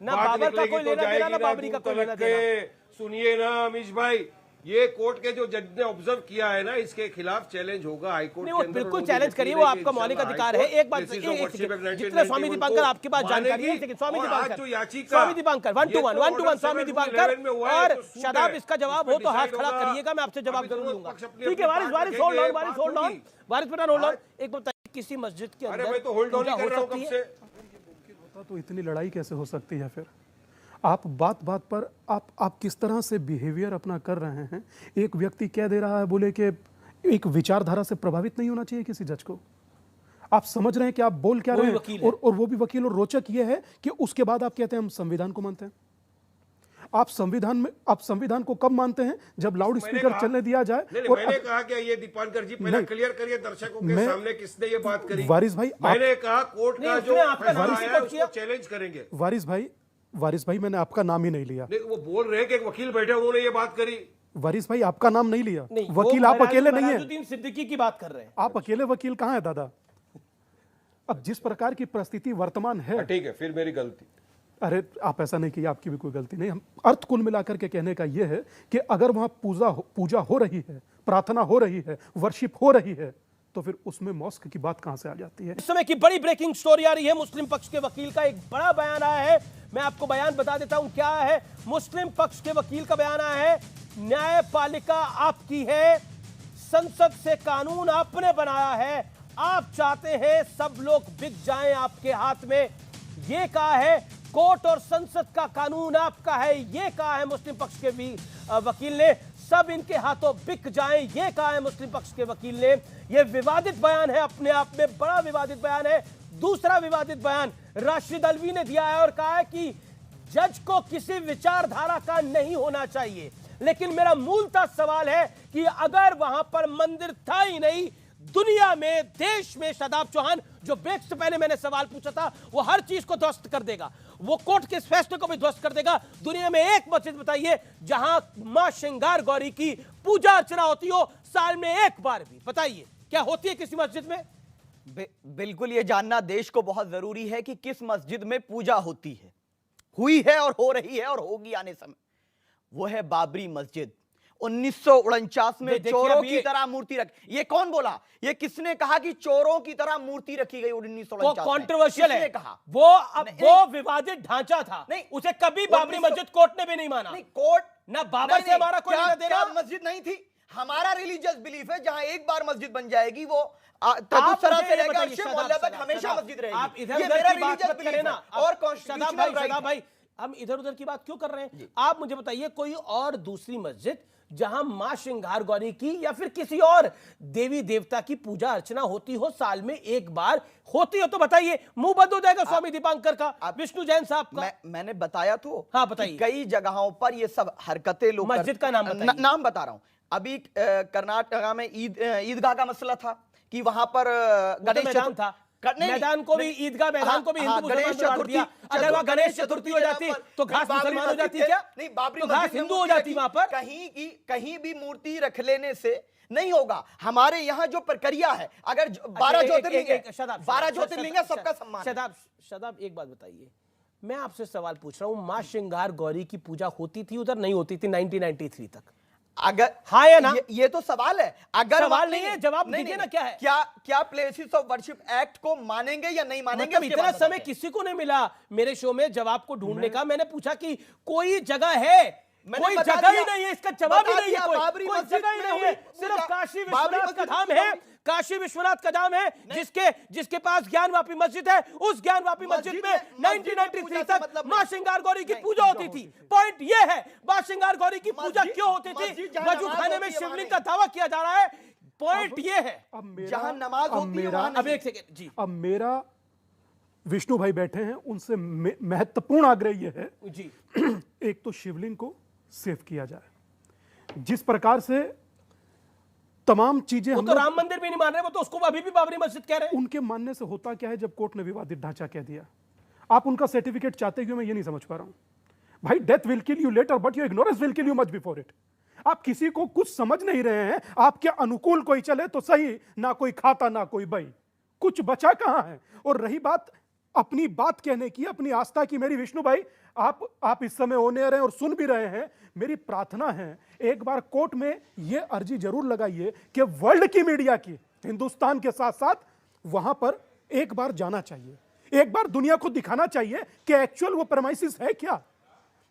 ना बाबर का कोई लेना देना ना बाबरी का कोई लेना देना। सुनिए ना अमीश भाई, ये कोर्ट के जो जज ने ऑब्जर्व किया है ना, इसके खिलाफ चैलेंज होगा हाईकोर्ट के अंदर। बिल्कुल चैलेंज करिए, वो आपका मौलिक अधिकार है। एक बात, जितने स्वामी दीपांकर आपके पास जानकारी है, स्वामी दीपांकर 1 to 1 स्वामी दीपांकर, और शराब इसका जवाब हो तो हाथ खड़ा करिएगा, मैं आपसे जवाब जरूर दूंगा। ठीक है Waris hold on, Waris Pathan hold on. एक बताइए, किसी मस्जिद के अंदर पूजा हो सकती है? तो इतनी लड़ाई कैसे हो सकती है? फिर आप बात पर आप किस तरह से बिहेवियर अपना कर रहे हैं? एक व्यक्ति कह दे रहा है, बोले कि एक विचारधारा से प्रभावित नहीं होना चाहिए किसी जज को। आप समझ रहे हैं कि आप बोल क्या रहे हैं? और वो भी वकील। और रोचक ये है कि उसके बाद आप कहते हैं हम संविधान को मानते हैं। आप संविधान को कब मानते हैं? जब लाउड स्पीकर चलने दिया जाए। और मैंने कहा कि ये दीपांकर जी पहले क्लियर करिए दर्शकों के सामने, किसने ये बात करी? वारिस भाई, मैंने कहा कोर्ट का जो फैसला आया उसको चैलेंज करेंगे। वारिस भाई, मैंने आपका नाम ही नहीं लिया। वो बोल रहे हैं कि एक वकील बैठे उन्होंने ये बात करी। वारिस भाई, आपका नाम नहीं लिया। वकील आप अकेले नहीं है। मराजुद्दीन सिद्दीकी की बात कर रहे हैं आप। अकेले वकील कहाँ है दादा? अब जिस प्रकार की परिस्थिति वर्तमान है, ठीक है, फिर मेरी गलती। अरे आप ऐसा नहीं किया, आपकी भी कोई गलती नहीं। हम अर्थ कुल मिलाकर के कहने का यह है कि अगर वहां पूजा हो रही है, प्रार्थना हो रही है, वर्शिप हो रही है, तो फिर उसमें मॉस्क की बात कहां से आ जाती है? इस समय की बड़ी ब्रेकिंग स्टोरी आ रही है। मुस्लिम पक्ष के वकील का एक बड़ा बयान आया है। मैं आपको बयान बता देता हूं क्या है। मुस्लिम पक्ष के वकील का बयान आया है, न्यायपालिका आपकी है, संसद से कानून आपने बनाया है, आप चाहते हैं सब लोग बिक जाएं आपके हाथ में, ये कहा है। कोर्ट और संसद का कानून आपका है, ये कहा है मुस्लिम पक्ष के भी वकील ने। सब इनके हाथों बिक जाएं, ये कहा है मुस्लिम पक्ष के वकील ने। ये विवादित बयान है, अपने आप में बड़ा विवादित बयान है। दूसरा विवादित बयान राशिद अल्वी ने दिया है और कहा है कि जज को किसी विचारधारा का नहीं होना चाहिए। लेकिन मेरा मूलतः सवाल है कि अगर वहां पर मंदिर था ही नहीं, दुनिया में, देश में, शादाब चौहान जो ब्रेक से पहले मैंने सवाल पूछा था, वो हर चीज को ध्वस्त कर देगा, वो कोर्ट के इस फैसले को भी ध्वस्त कर देगा। दुनिया में एक मस्जिद बताइए जहां मां श्रृंगार गौरी की पूजा अर्चना होती हो साल में एक बार भी, बताइए क्या होती है किसी मस्जिद में? बिल्कुल ये जानना देश को बहुत जरूरी है कि किस मस्जिद में पूजा होती है, हुई है और हो रही है और होगी आने समय। वो है बाबरी मस्जिद। 1949 में चोरों की तरह मूर्ति रख, ये कौन बोला? ये किसने कहा कि चोरों की तरह मूर्ति रखी गई 1949 में? कॉन्ट्रोवर्शियल है, कहा वो विवादित ढांचा था, नहीं उसे कभी बाबरी मस्जिद कोर्ट ने भी नहीं माना। नहीं, कोर्ट ना बाबर से हमारा कोई लेना देना। मस्जिद नहीं थी, हमारा रिलीजियस बिलीफ है जहां एक बार मस्जिद बन जाएगी वो तदुसरा से लेकर अर्शे मोहल्ला तक हमेशा मस्जिद रहेगी। आप इधर उधर की बात मत करें ना। और कॉन्स्टिट्यूशनल भाई, हम इधर उधर की बात क्यों कर रहे हैं? आप मुझे बताइए कोई और दूसरी मस्जिद जहां मां श्रृंगार गौरी की या फिर किसी और देवी देवता की पूजा अर्चना होती हो, साल में एक बार होती हो, तो बताइए। मुंह बंद हो जाएगा स्वामी दीपांकर का, विष्णु जैन साहब का। मैंने बताया तो, हाँ बताइए। कई जगहों पर ये सब हरकतें लोग मस्जिद का नाम बताइए। नाम बता रहा हूं। अभी कर्नाटका में ईदगाह का मसला था कि वहां पर गणेश मैदान था, मैदान को भी, ईदगाह मैदान को भी हिंदू मुसलमान बांट दिया। अगर वहां गणेश चतुर्थी हो जाती तो घास मुसलमान हो जाती क्या? नहीं, बाबरी तो घास हिंदू हो जाती वहां पर। कहीं भी मूर्ति रख लेने से नहीं होगा। हमारे यहाँ जो प्रक्रिया है, अगर 12 ज्योतिर्लिंग है, 12 ज्योतिर्लिंग है, सबका सम्मान। शदाब एक बात बताइए, मैं आपसे सवाल पूछ रहा हूं, मां श्रृंगार गौरी की पूजा होती थी उधर? नहीं होती थी 1993 तक। अगर हाँ या ना? ये तो सवाल है। अगर सवाल नहीं है, जवाब दीजिए ना। क्या है? क्या प्लेसेस ऑफ वर्शिप एक्ट को मानेंगे या नहीं मानेंगे? मतलब इतना समय किसी को नहीं मिला मेरे शो में जवाब को ढूंढने का। मैंने पूछा कि कोई जगह है, कोई जगह ही नहीं है, इसका जवाब ही नहीं है। कोई जगह ही नहीं है, सिर्फ काशी विश्वनाथ का धाम है। काशी विश्वनाथ का धाम है, जिसके पास ज्ञानवापी मस्जिद है। उस ज्ञानवापी मस्जिद में 1993 तक मां श्रृंगार गौरी की पूजा होती थी। पॉइंट ये है, मां श्रृंगार गौरी की पूजा क्यों होती थी? वजू खाने में शिवलिंग का दावा किया जा रहा है। पॉइंट ये है, जहां नमाज होती है वहां। अब एक सेकंड जी, अब मेरा विष्णु भाई बैठे हैं, उनसे महत्वपूर्ण आग्रह ये है जी, एक तो शिवलिंग को सेव किया जाए। जिस प्रकार से तमाम चीजें वो तो राम मंदिर भी नहीं मान रहे, वो तो उसको अभी भी बाबरी मस्जिद कह रहे हैं। उनके मानने से होता क्या है, जब कोर्ट ने विवादित ढांचा कह दिया, आप उनका सर्टिफिकेट चाहते क्यों, मैं ये नहीं समझ पा रहा हूं। भाई, death will kill you later but your ignorance will kill you much before it. आप किसी को कुछ समझ नहीं रहे हैं। आपके अनुकूल कोई चले तो सही, ना कोई खाता ना कोई बई, कुछ बचा कहां है। और रही बात अपनी बात कहने की, अपनी आस्था की, मेरी विष्णु भाई आप इस समय होने रहे हैं और सुन भी रहे हैं, मेरी प्रार्थना है एक बार कोर्ट में यह अर्जी जरूर लगाइए कि वर्ल्ड की मीडिया की, हिंदुस्तान के साथ साथ वहां पर एक बार जाना चाहिए, एक बार दुनिया को दिखाना चाहिए कि एक्चुअल वो प्रेमाइसिस है क्या,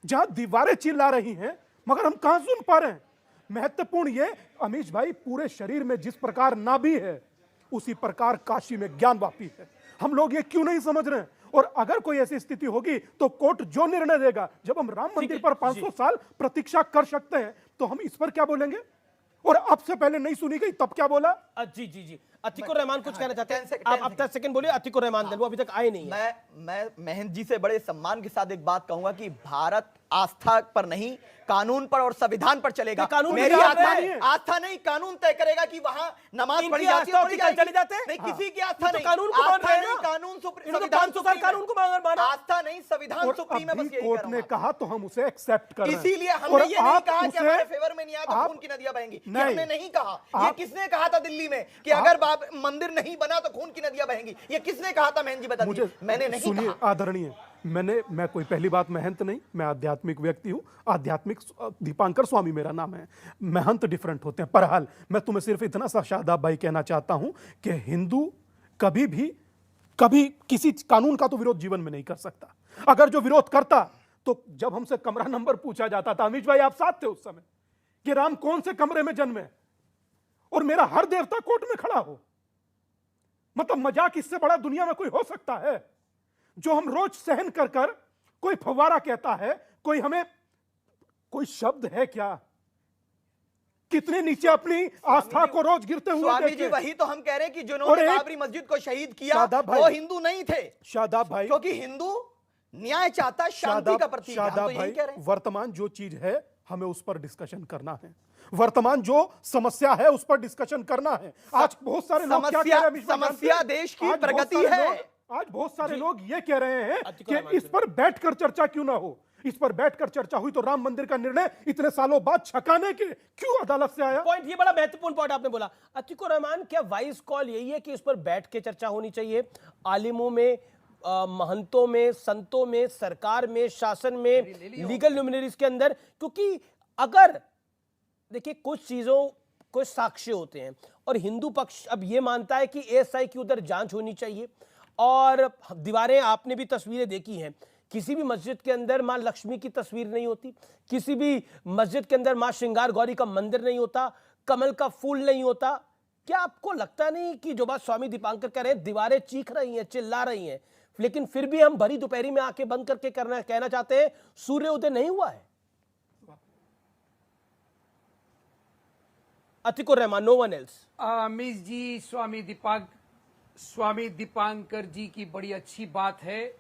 जहां दीवारें चिल्ला रही हैं मगर हम कहां सुन पा रहे हैं। महत्वपूर्ण ये अमीश भाई, पूरे शरीर में जिस प्रकार नाभि है उसी प्रकार काशी में ज्ञानवापी है। हम लोग ये क्यों नहीं समझ रहे हैं? और अगर कोई ऐसी स्थिति होगी तो कोर्ट जो निर्णय देगा, जब हम राम मंदिर पर 500 साल प्रतीक्षा कर सकते हैं तो हम इस पर क्या बोलेंगे? और अब से पहले नहीं सुनी गई तब क्या बोला? जी जी जी, अतीकुर रहमान कुछ कहना चाहते हैं आप? अब 10 सेकंड बोलिए। अतीकुर रहमान, वो अभी तक आए नहीं है। मैं महंत जी से बड़े सम्मान के साथ एक बात कहूंगा कि भारत आस्था पर नहीं, कानून पर और संविधान पर चलेगा। मेरी आस्था नहीं, कानून तय करेगा कि वहां नमाज पढ़ी जाती है, चले जाते हैं। नहीं, किसी की आस्था नहीं, कानून को मान रहे हैं ना, कानून संविधान कानून को माना, आस्था नहीं, संविधान सुप्रीम है। बस यही कोर्ट ने कहा तो हम उसे एक्सेप्ट कर रहे हैं। इसीलिए हमने ये नहीं कहा कि हमारे फेवर में नहीं आया तो खून की नदियां बहेंगी, हमने नहीं कहा। ये किसने कहा था दिल्ली में कि अगर मंदिर नहीं बना तो खून की नदियां बहेंगी? ये किसने कहा था? महंत जी बता दीजिए। मैंने नहीं कहा। आदरणीय, मैं कोई पहली बात महंत नहीं, मैं आध्यात्मिक व्यक्ति हूं। आध्यात्मिक दीपांकर स्वामी मेरा नाम है। महंत डिफरेंट होते हैं। बहरहाल मैं तुम्हें सिर्फ इतना सा शादाब भाई कहना चाहता हूं कि हिंदू कभी किसी कानून का तो विरोध जीवन में नहीं कर सकता। अगर जो विरोध करता तो जब हमसे कमरा नंबर पूछा जाता था, अमीश भाई आप साथ थे उस समय, कि राम कौन से कमरे में जन्मे और मेरा हर देवता कोर्ट में खड़ा हो, मतलब मजाक इससे बड़ा दुनिया में कोई हो सकता है? जो हम रोज सहन कर कर, कोई फव्वारा कहता है, कोई हमें, कोई शब्द है क्या? कितने नीचे अपनी आस्था को रोज गिरते हुए स्वामी जी, वही तो हम कह रहे हैं कि जिन्होंने बाबरी मस्जिद को शहीद किया वो हिंदू नहीं थे। शादाब भाई, क्योंकि हिंदू न्याय चाहता, शांति का प्रतीक है। हम तो यही कह रहे हैं। वर्तमान जो चीज है हमें उस पर डिस्कशन करना है। वर्तमान जो समस्या है उस पर डिस्कशन करना है। आज बहुत सारे लोग क्या कह रहे हैं? समस्या देश की प्रगति है। आज बहुत सारे लोग ये कह रहे हैं कि इस पर बैठकर चर्चा क्यों ना हो। इस पर बैठकर चर्चा हुई तो राम मंदिर का निर्णय इतने सालों बाद छकाने के क्यों अदालत से आया? पॉइंट, ये बड़ा महत्वपूर्ण पॉइंट आपने बोला अतीकुर रहमान। क्या वाइस कॉल यही है कि इस पर बैठ के चर्चा होनी चाहिए? आलिमों में, महंतों में, संतों में, सरकार में, शासन में, लीगल ल्यूमिनरीज के अंदर, क्योंकि अगर देखिए कुछ चीजों कुछ साक्ष्य होते हैं और हिंदू पक्ष अब ये मानता है कि एएसआई की उधर जांच होनी चाहिए। और दीवारें, आपने भी तस्वीरें देखी हैं, किसी भी मस्जिद के अंदर मां लक्ष्मी की तस्वीर नहीं होती, किसी भी मस्जिद के अंदर मां श्रृंगार गौरी का मंदिर नहीं होता, कमल का फूल नहीं होता। क्या आपको लगता नहीं कि जो बात स्वामी दीपांकर कह रहे हैं, दीवारें चीख रही हैं, चिल्ला रही हैं, लेकिन फिर भी हम भरी दोपहरी में आंखें बंद करके कहना चाहते हैं सूर्य उदय नहीं हुआ है? Atiqur Rahman, no one else. Amish ji, Swami Dipankar ji की बड़ी अच्छी बात है।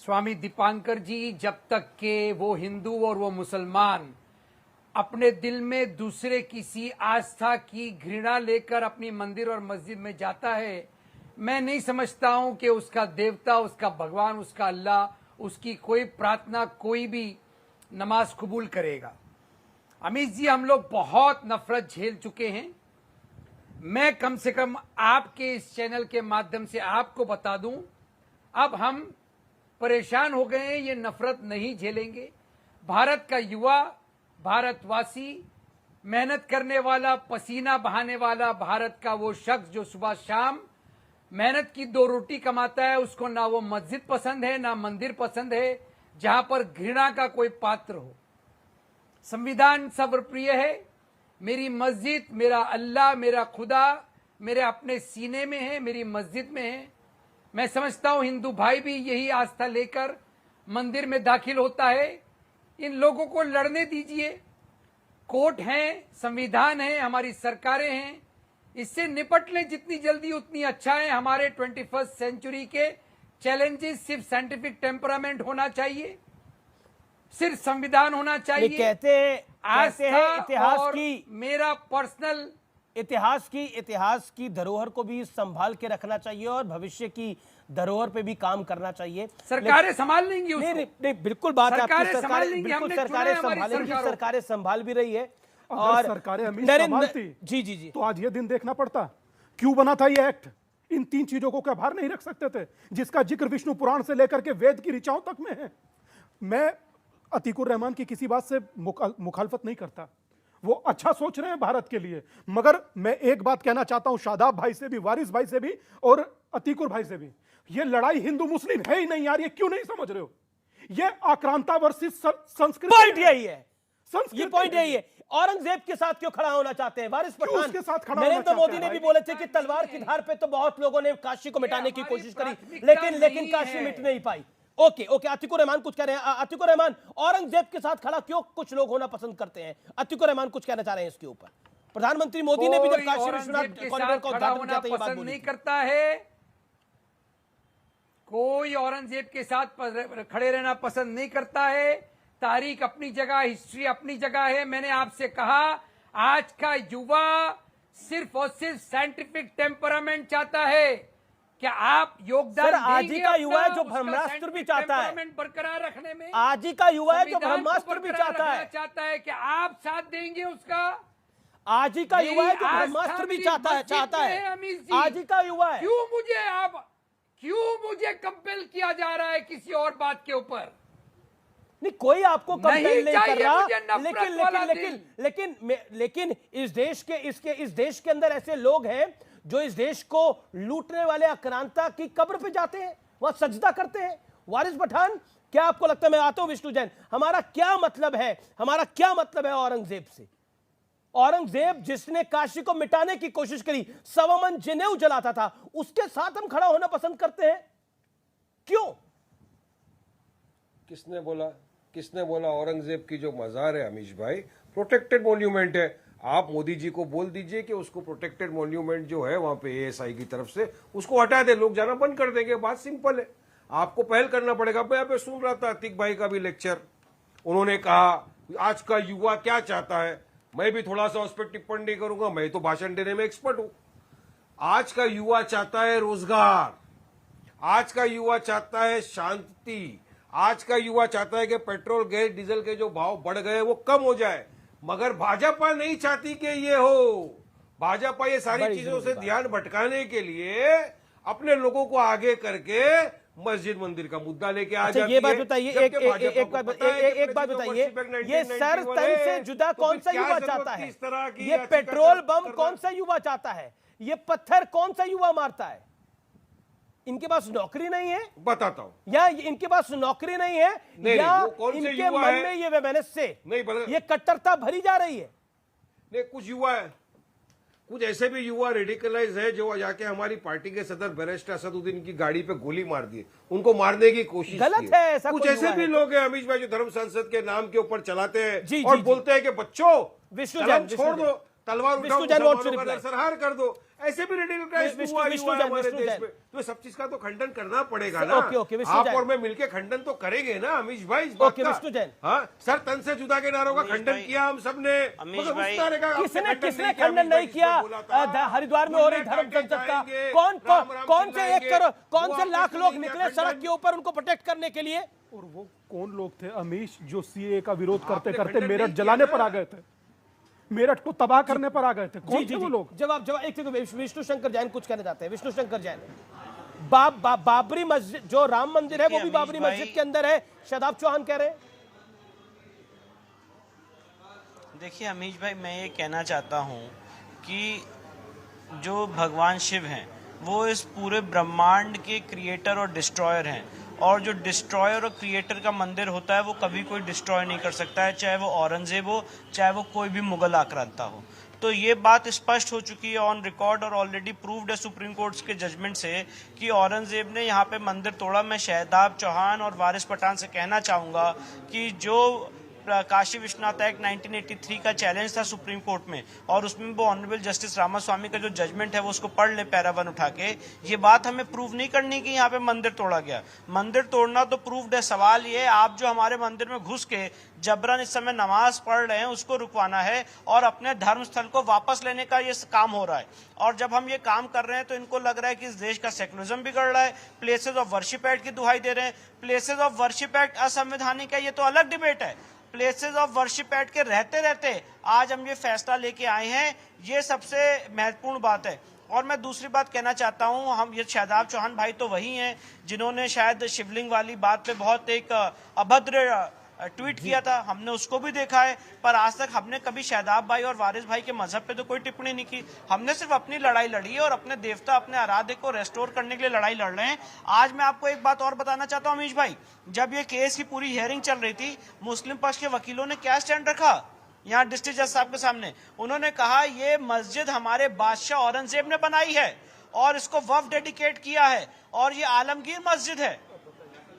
स्वामी दीपांकर जी जब तक के वो हिंदू और वो मुसलमान अपने दिल में दूसरे किसी आस्था की घृणा लेकर अपनी मंदिर और मस्जिद में जाता है, मैं नहीं समझता हूं कि उसका देवता, उसका भगवान, उसका अल्लाह, उसकी कोई प्रार्थना, कोई भी नमाज कबूल करेगा। अमीश जी, हम लोग बहुत नफरत झेल चुके हैं। मैं कम से कम आपके इस चैनल के माध्यम से आपको बता दूं, अब हम परेशान हो गए हैं, ये नफरत नहीं झेलेंगे। भारत का युवा, भारतवासी, मेहनत करने वाला, पसीना बहाने वाला भारत का वो शख्स जो सुबह शाम मेहनत की 2 रोटी कमाता है, उसको ना वो मस्जिद पसंद है, ना मंदिर पसंद है जहां पर घृणा का कोई पात्र हो। संविधान सर्वप्रिय है। मेरी मस्जिद, मेरा अल्लाह, मेरा खुदा मेरे अपने सीने में है, मेरी मस्जिद में है। मैं समझता हूं हिंदू भाई भी यही आस्था लेकर मंदिर में दाखिल होता है। इन लोगों को लड़ने दीजिए। कोर्ट हैं, संविधान है, हमारी सरकारें हैं, इससे निपट लें जितनी जल्दी उतनी अच्छा है। हमारे 21st सेंचुरी के चैलेंजेस सिर्फ साइंटिफिक टेम्परामेंट होना चाहिए, सिर्फ संविधान होना चाहिए। कहते हैं इतिहास की, मेरा पर्सनल इतिहास की धरोहर को भी संभाल के रखना चाहिए और भविष्य की धरोहर पे भी काम करना चाहिए। सरकारें संभाल लेंगी उसको। नहीं, बिल्कुल बात है आपकी। सरकारें संभाल भी रही है। और सरकारें जी तो आज ये दिन देखना पड़ता। क्यों बना था ये एक्ट? इन 3 चीजों को क्या बाहर नहीं रख सकते थे, जिसका जिक्र विष्णु पुराण से लेकर के वेद की ऋचाओं तक में है? मैं अतीकुर रहमान की किसी बात से मुखालफत नहीं करता, वो अच्छा सोच रहे हैं भारत के लिए। मगर मैं एक बात कहना चाहता हूं शादाब भाई से भी, वारिस भाई से भी और अतीकुर भाई से भी, ये लड़ाई हिंदू मुस्लिम है ही नहीं यार। ये क्यों नहीं समझ रहे हो? ये आक्रांता वर्सेस संस्कृति। पॉइंट यही है, ये पॉइंट यही है। औरंगजेब के साथ क्यों खड़ा होना चाहते हैं वारिस पठान? नरेंद्र मोदी ने भी बोले थे कि तलवार की धार पे तो बहुत लोगों ने काशी को मिटाने की कोशिश करी, लेकिन काशी मिट नहीं पाई। ओके, अतीकुर रहमान कुछ कह रहे हैं। अतीकुर रहमान, औरंगजेब के साथ खड़ा क्यों कुछ लोग होना पसंद करते हैं? अतीकुर रहमान कुछ कहना चाह रहे हैं इसके ऊपर। प्रधानमंत्री मोदी ने भी जब काशी विश्वनाथ कॉरिडोर का उद्घाटन किया था ये बात बोली नहीं करता है। कोई औरंगजेब के साथ खड़े रहना पसंद नहीं करता है। तारीख अपनी जगह, हिस्ट्री अपनी जगह है। मैंने आपसे कहा आज का युवा सिर्फ और सिर्फ साइंटिफिक टेम्परामेंट चाहता है। क्या आप योगदान आज ही का युवा है जो ब्रह्मास्त्र भी चाहता है बरकरार रखने में? आज ही का युवा है जो ब्रह्मास्त्र भी चाहता है। कि आप साथ देंगे उसका? आज ही का युवा है जो ब्रह्मास्त्र भी चाहता है। आज ही का युवा है। क्यों मुझे आप क्यों मुझे कंपेल किया जा रहा है किसी और बात के ऊपर? नहीं, कोई आपको कंपेल नहीं कर रहा, लेकिन इस देश के अंदर ऐसे लोग हैं जो इस देश को लूटने वाले आक्रांता की कब्र पे जाते हैं, वहां सजदा करते हैं। वारिस पठान, क्या आपको लगता है, मैं आता हूं विष्णु जैन, हमारा क्या मतलब है औरंगजेब से? औरंगजेब जिसने काशी को मिटाने की कोशिश करी, सवा मन जनेऊ जलाता था, उसके साथ हम खड़ा होना पसंद करते हैं, क्यों? किसने बोला औरंगजेब की जो मजार है अमीश भाई प्रोटेक्टेड मॉन्यूमेंट है? आप मोदी जी को बोल दीजिए कि उसको प्रोटेक्टेड मॉन्यूमेंट जो है वहां पे एएसआई की तरफ से उसको हटा दे, लोग जाना बंद कर देंगे। बात सिंपल है, आपको पहल करना पड़ेगा। मैं यहाँ पे सुन रहा था अतीक भाई का भी लेक्चर, उन्होंने कहा आज का युवा क्या चाहता है, मैं भी थोड़ा सा उस पर टिप्पणी नहीं करूंगा, मैं तो भाषण देने में एक्सपर्ट हूं। आज का युवा चाहता है रोजगार, आज का युवा चाहता है शांति, आज का युवा चाहता है कि पेट्रोल गैस डीजल के जो भाव बढ़ गए वो कम हो जाए, मगर भाजपा नहीं चाहती कि ये हो। भाजपा ये सारी चीजों से ध्यान भटकाने के लिए अपने लोगों को आगे करके मस्जिद मंदिर का मुद्दा लेके आ जाती है। ये बात बताइए, एक बात बताइए, ये सर तन से जुदा कौन सा युवा चाहता है? ये पेट्रोल बम कौन सा युवा चाहता है? ये पत्थर कौन सा युवा मारता है? इनके पास नौकरी नहीं है, बताता हूं, या इनके पास नौकरी नहीं है, या इनके मन में ये वेमेनेस से ये कट्टरता भरी जा रही है? नहीं, कुछ युवा है, कुछ ऐसे भी युवा रेडिकलाइज है जो जाके हमारी पार्टी के सदर बैरिस्टर असदुद्दीन की गाड़ी पे गोली मार दी, उनको मारने की कोशिश गलत है। ऐसा कुछ ऐसे भी लोग हैं अमीश भाई जो धर्म संसद के नाम के ऊपर चलाते हैं और बोलते हैं कि बच्चों कलम छोड़ दो, तलवार उठाओ, सरहार कर दो। ऐसे भी रेडिकलाइज हुआ हमारे देश में, तो सब चीज का तो खंडन करना पड़ेगा ना। आप और मैं मिलकर खंडन तो करेंगे ना अमीश भाई इस बात का। हाँ, सर तन से जुदा के नारों का खंडन किया हम सबने, किसने खंडन नहीं किया? हरिद्वार में हो रही धर्म संसद का कौन से लाख लोग निकले सड़क के ऊपर उनको प्रोटेक्ट करने के लिए? और वो कौन लोग थे अमीश जो सीए का विरोध करते करते मेरठ जलाने पर आ गए थे, मेरठ को तबाह करने पर आ गए थे? कौन थे वो लोग? जवाब एक विष्णु शंकर जैन कुछ कहना चाहते हैं। विष्णु शंकर जैन, बाबरी मस्जिद जो राम मंदिर है वो भी बाबरी मस्जिद के अंदर है, शादाब चौहान कह रहे हैं। देखिए अमीश भाई, मैं ये कहना चाहता हूँ कि जो भगवान शिव हैं वो इस पूरे ब्रह्मांड के क्रिएटर और डिस्ट्रॉयर हैं, और जो डिस्ट्रॉयर और क्रिएटर का मंदिर होता है वो कभी कोई डिस्ट्रॉय नहीं कर सकता है, चाहे वो औरंगजेब हो, चाहे वो कोई भी मुगल आक्रांता हो। तो ये बात स्पष्ट हो चुकी है ऑन रिकॉर्ड और ऑलरेडी प्रूव्ड है सुप्रीम कोर्ट के जजमेंट से कि औरंगजेब ने यहाँ पे मंदिर तोड़ा। मैं शादाब चौहान और वारिस पठान से कहना चाहूँगा कि जो काशी विश्वनाथ एक्ट 1983 का चैलेंज था सुप्रीम कोर्ट में, और उसमें वो ऑनरेबल जस्टिस रामास्वामी का जो जजमेंट है वो उसको पढ़ ले पैरा 1 उठा के, ये बात हमें प्रूव नहीं करनी कि यहाँ पे मंदिर तोड़ा गया। मंदिर तोड़ना तो प्रूव्ड है, सवाल ये आप जो हमारे मंदिर में घुस के जबरन इस समय नमाज पढ़ रहे हैं उसको रुकवाना है और अपने धर्म स्थल को वापस लेने का ये काम हो रहा है। और जब हम ये काम कर रहे हैं तो इनको लग रहा है कि इस देश का सेकुलरिज्म बिगड़ रहा है, प्लेसेस ऑफ वर्शिप एक्ट की दुहाई दे रहे हैं। प्लेसेस ऑफ वर्शिप एक्ट असंवैधानिक है, ये तो अलग डिबेट है। प्लेसेस ऑफ वर्शिप एक्ट के रहते रहते आज हम ये फैसला लेके आए हैं, ये सबसे महत्वपूर्ण बात है। और मैं दूसरी बात कहना चाहता हूं, हम ये शादाब चौहान भाई तो वही हैं जिन्होंने शायद शिवलिंग वाली बात पे बहुत एक अभद्र ट्वीट किया था, हमने उसको भी देखा है, पर आज तक हमने कभी शादाब भाई और वारिस भाई के मजहब पे तो कोई टिप्पणी नहीं की। हमने सिर्फ अपनी लड़ाई लड़ी है और अपने देवता, अपने आराध्य को रेस्टोर करने के लिए लड़ाई लड़ रहे हैं। आज मैं आपको एक बात और बताना चाहता हूं अमीश भाई, जब ये केस की पूरी हियरिंग चल रही थी, मुस्लिम पक्ष के वकीलों ने क्या स्टैंड रखा यहाँ डिस्ट्रिक्ट जज साहब के सामने? उन्होंने कहा ये मस्जिद हमारे बादशाह औरंगजेब ने बनाई है और इसको वक्फ डेडिकेट किया है और ये आलमगीर मस्जिद है।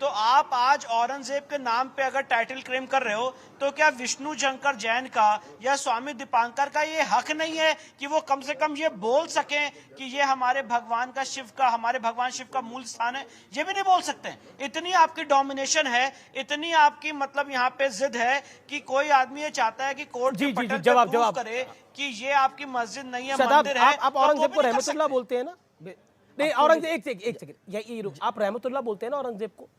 तो आप आज औरंगजेब के नाम पे अगर टाइटल क्लेम कर रहे हो तो क्या विष्णु शंकर जैन का या स्वामी दीपांकर का ये हक नहीं है कि वो कम से कम ये बोल सकें कि ये हमारे भगवान का शिव का, हमारे भगवान शिव का मूल स्थान है? ये भी नहीं बोल सकते। इतनी आपकी डोमिनेशन है, इतनी आपकी मतलब यहाँ पे जिद है कि कोई आदमी ये चाहता है कि कोर्ट के पटल पे प्रूव करे कि ये आपकी मस्जिद नहीं है, मंदिर है। आप औरंगजेब को रहमतुल्लाह बोलते हैं ना? नहीं, औरंगजेब एक सेकंड, आप रहमतुल्लाह बोलते हैं ना औरंगजेब को?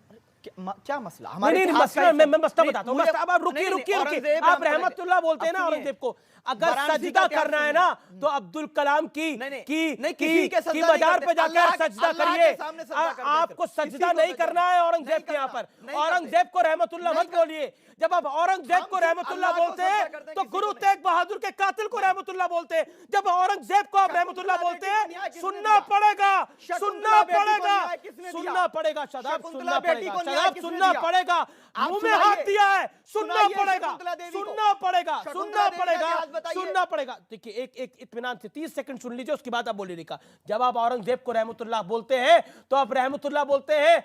क्या मसला? हमारे मसला मैं मसला बताता हूँ। अब आप रुकिए, आप रहमतुल्लाह बोलते हैं ना औरंगजेब को, अगर सजदा करना है ना तो अब्दुल कलाम की मजार पे जाकर सजदा करिए। आपको सजदा नहीं करना है औरंगजेब के यहाँ पर। औरंगजेब को रहमतुल्लाह मत बोलिए। जब आप औरंगजेब को रहमतुल्लाह बोलते हैं तो गुरु तेग बहादुर के कातिल को रहमतुल्लाह बोलते हैं। जब औरंगजेब को आप रहमतुल्लाह बोलते हैं, सुनना पड़ेगा, सुनना पड़ेगा, सुनना पड़ेगा, शदाब सुनना पड़ेगा, शदाब सुनना पड़ेगा। मुंह में हाथ दिया है, सुनना पड़ेगा, सुनना पड़ेगा, सुनना पड़ेगा, सुनना पड़ेगा। देखिए एक इत्मीनान से 30 सेकंड सुन लीजिए, उसके बाद आप बोलिए। का जब आप औरंगजेब को रहमतुल्लाह बोलते हैं तो आप रहमतुल्लाह बोलते हैं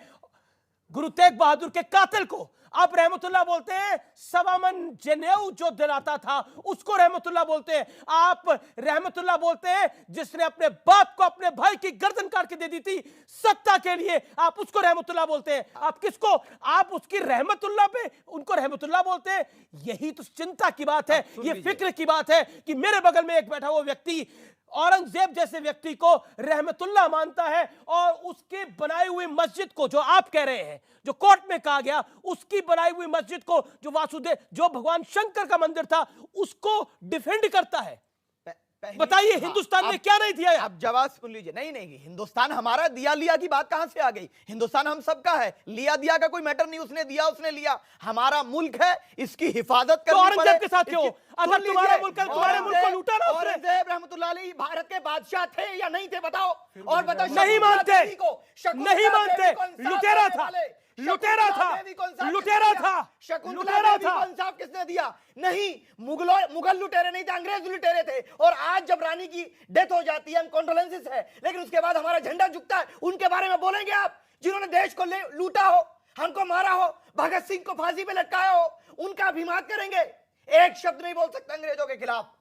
गुरु तेग बहादुर के कातिल को। आप रहमतुल्लाह बोलते हैं सवामन जनेऊ जो दिलाता था उसको रहमतुल्लाह बोलते हैं। आप रहमतुल्लाह बोलते हैं जिसने अपने बाप को अपने भाई की गर्दन काट के दे दी थी सत्ता के लिए, आप उसको रहमतुल्लाह बोलते हैं। आप किसको, आप उसकी रहमतुल्लाह पे उनको रहमतुल्लाह बोलते हैं। यही तो चिंता की बात है, ये फिक्र की बात है कि मेरे बगल में एक बैठा हुआ व्यक्ति औरंगजेब जैसे व्यक्ति को रहमतुल्लाह मानता है और उसके बनाई हुई मस्जिद को, जो आप कह रहे हैं, जो कोर्ट में कहा गया, उसकी बनाई हुई मस्जिद को, जो वासुदेव, जो भगवान शंकर का मंदिर था, उसको डिफेंड करता है। बताइए हिंदुस्तान ने क्या नहीं दिया है? आप जवाब सुन लीजिए। नहीं, हिंदुस्तान हमारा, दिया लिया की बात कहां से आ गई? हिंदुस्तान हम सबका है, लिया दिया का कोई मैटर नहीं। उसने दिया, उसने लिया, हमारा मुल्क है, इसकी हिफाजत करनी पड़े। औरंगजेब के साथ क्यों? अगर तुम्हारा मुल्क है, तुम्हारे मुल्क को लूटा ना। औरंगजेब रहमतुल्लाह अलैह भारत के बादशाह थे या नहीं थे? बताओ। और बताओ, नहीं मानते, नहीं मानते, लुटेरा था, लुटेरा था, लुटेरा था, शकुंतला देवी को इंसाफ किसने दिया? नहीं, मुगल लुटेरे नहीं थे, अंग्रेज लुटेरे थे। और आज जब रानी की डेथ हो जाती है, हम कॉन्डोलेंसेस है, लेकिन उसके बाद हमारा झंडा झुकता है। उनके बारे में बोलेंगे आप, जिन्होंने देश को लूटा हो, हमको मारा हो, भगत सिंह को फांसी पे लटकाया हो, उनका अभिमान करेंगे? एक शब्द नहीं बोल सकते अंग्रेजों के खिलाफ।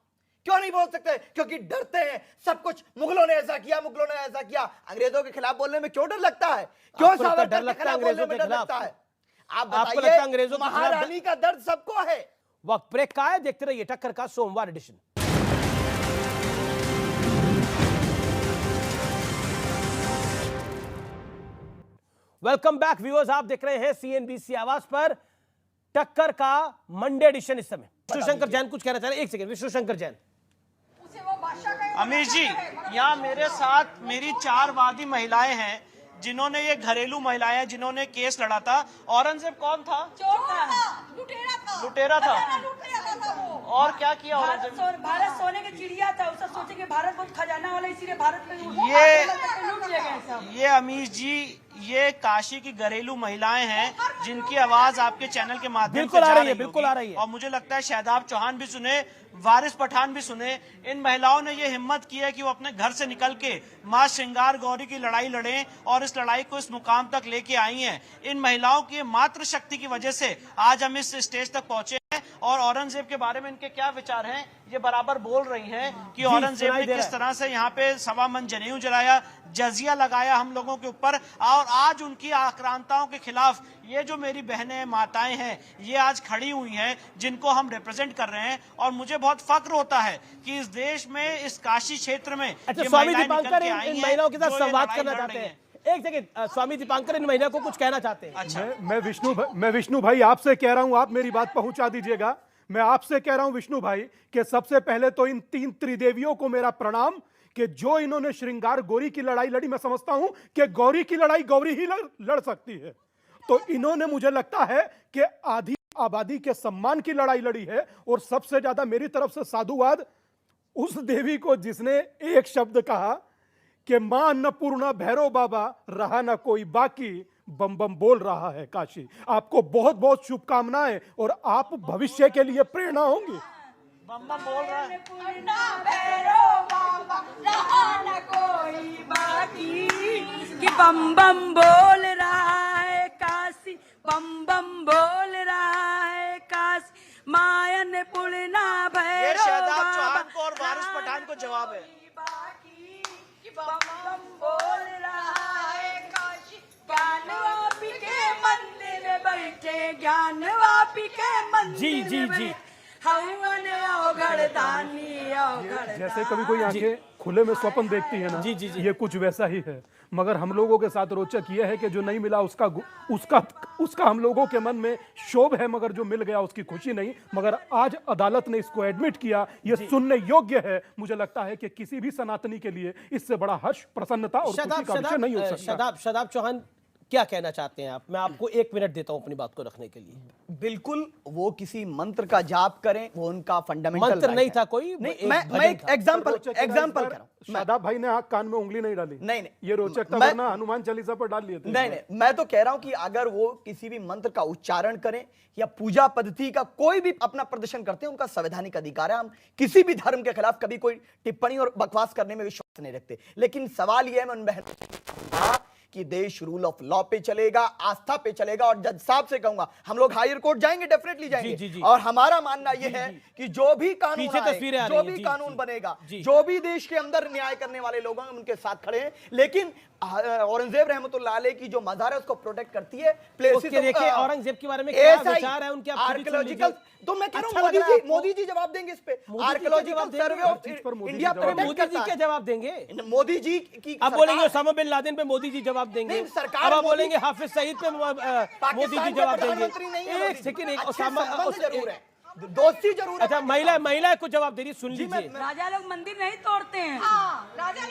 क्यों नहीं बोल सकते? क्योंकि डरते हैं। सब कुछ मुगलों ने ऐसा किया, मुगलों ने ऐसा किया। अंग्रेजों के खिलाफ बोलने में क्यों डर लगता है? क्यों सावरकर के खिलाफ बोलने में डर लगता है? आप बताइए, अंग्रेजों महारानी का दर्द सबको है। वक्त ब्रेक का है, देखते रहिए टक्कर का सोमवार एडिशन। वेलकम बैक व्यूअर्स, आप देख रहे हैं सीएनबीसी आवाज पर टक्कर का मंडे एडिशन। इस समय विष्णुशंकर जैन कुछ कहना चाह रहे हैं। एक सेकंड, विष्णुशंकर जैन। अमीश जी, यहाँ मेरे साथ मेरी 4 वादी महिलाएं हैं जिन्होंने, ये घरेलू महिलाएं हैं जिन्होंने केस लड़ा था। औरंगजेब कौन था? चोर था, लुटेरा था। और क्या किया औरंगजेब? भारत सोने की चिड़िया था, उसने सोचे कि भारत बहुत खजाना वाला, इसीलिए भारत में लूट लिया गया। ये अमीश जी, ये काशी की घरेलू महिलाएं हैं जिनकी आवाज आपके चैनल के माध्यम से जा रही है, बिल्कुल आ रही है। और मुझे लगता है शादाब चौहान भी सुने, वारिस पठान भी सुने। इन महिलाओं ने ये हिम्मत की है कि वो अपने घर से निकल के मां श्रृंगार गौरी की लड़ाई लड़ें और इस लड़ाई को इस मुकाम तक लेके आई हैं। इन महिलाओं की मात्र शक्ति की वजह से आज हम इस स्टेज तक पहुंचे हैं। और औरंगजेब के बारे में इनके क्या विचार हैं, ये बराबर बोल रही हैं कि औरंगजेब ने किस तरह से यहाँ पे सवा मन जनेऊ जलाया, जजिया लगाया हम लोगों के ऊपर। और आज उनकी आक्रांताओं के खिलाफ ये जो मेरी बहनें माताएं हैं, ये आज खड़ी हुई हैं, जिनको हम रिप्रेजेंट कर रहे हैं। और मुझे बहुत फक्र होता है कि इस देश में, इस काशी क्षेत्र में, स्वामी दीपांकर इन महिलाओं के साथ संवाद करना चाहते हैं। एक सेकंड, स्वामी दीपांकर इन महिलाओं को कुछ कहना चाहते हैं। अच्छा, मैं विष्णु भाई आपसे कह रहा हूं, आप मेरी बात पहुंचा दीजिएगा। मैं आपसे कह रहा हूं विष्णु भाई कि सबसे पहले तो इन 3 त्रिदेवियों को मेरा प्रणाम कि जो इन्होंने श्रृंगार गौरी की लड़ाई लड़ी। मैं समझता हूं कि गौरी की लड़ाई गौरी ही लड़ सकती है, तो इन्होंने, मुझे लगता है कि आधी आबादी के सम्मान की लड़ाई लड़ी है। और सबसे ज्यादा मेरी तरफ से साधुवाद उस देवी को जिसने एक शब्द कहा कि मां अन्नपूर्णा भैरव बाबा, रहा ना कोई बाकी, बम बम बोल रहा है काशी। आपको बहुत बहुत शुभकामनाएं और आप भविष्य के लिए प्रेरणा होंगी। बम बम बोल रहा है। रहा न कोई बाकी, कि बम बम बोल रहा है काशी, बम बम बोल रहा है काशी, मायन पुलना भैरव शादाब चौहान को और वारिस पठान को जवाब है। बम बम बोल रहा है काशी, ज्ञानवापी के मंदिर में बैठे, ज्ञानवापी के मंदिर में जी हवन अवघड़ दानी, अवघड़ जैसे कभी कोई आंखें खुले में स्वप्न देखती है ना, जी, जी, जी। ये कुछ वैसा ही है। मगर हम लोगों के साथ रोचक ये है कि जो नहीं मिला उसका हम लोगों के मन में क्षोभ है, मगर जो मिल गया उसकी खुशी नहीं। मगर आज अदालत ने इसको एडमिट किया, ये सुनने योग्य है। मुझे लगता है कि किसी भी सनातनी के लिए इससे बड़ा हर्ष, प्रसन्नता और खुशी का विषय नहीं हो सकता। शादाब चौहान, क्या कहना चाहते हैं आप? मैं आपको 1 मिनट देता हूं अपनी बात को रखने के लिए। बिल्कुल, वो किसी मंत्र का जाप करें, वो उनका फंडामेंटल मंत्र नहीं था कोई, नहीं, मैं एक एग्जांपल कर रहा हूं। शादाब भाई ने आंख कान में उंगली नहीं डाली। नहीं, ये रोचक था, वरना हनुमान चालीसा पर डाल लिए थे। नहीं, मैं तो कह रहा हूं कि अगर वो किसी भी मंत्र का उच्चारण करें या पूजा पद्धति का कोई भी अपना प्रदर्शन करते हैं, उनका संवैधानिक अधिकार है। हम किसी भी धर्म के खिलाफ कभी कोई टिप्पणी और बकवास करने में विश्वास नहीं रखते। लेकिन सवाल यह है, मैं उन बहनों कि देश रूल ऑफ लॉ पे चलेगा, आस्था पे चलेगा। और जज साहब से कहूंगा, हम लोग हायर कोर्ट जाएंगे, डेफिनेटली जाएंगे। जी, जी, जी। और हमारा मानना यह है कि जो भी कानून पीछे तस्वीरें आ जो रही हैं, भी जी, कानून जी, बनेगा, जी। जो भी देश के अंदर न्याय करने वाले लोग हैं, उनके साथ खड़े हैं। लेकिन औरंगजेब रहमतुल्लाह अलैह की जो मजार है उसको प्रोटेक्ट करती है। उसके देखिए औरंगजेब के बारे में क्या विचार है उनके, आप खुद ही सुन लीजिए। आर्कियोलॉजिकल, तो मैं कह रहा हूं मोदी जी जवाब देंगे इस पे। Archaeological survey of India protect Modi ji क्या जवाब देंगे? मोदी जी की अब बोलेंगे ओसामा बिन लादेन पे मोदी जी जवाब देंगे, सरकार अब बोलेंगे हाफिज सईद पे मोदी जी जवाब देंगे। एक सेकंड, एक ओसामा जरूर है, दोस्ती जरूर है। अच्छा, महिला को जवाब दे रही, सुन लीजिए। राजा लोग मंदिर नहीं तोड़ते हैं। राजा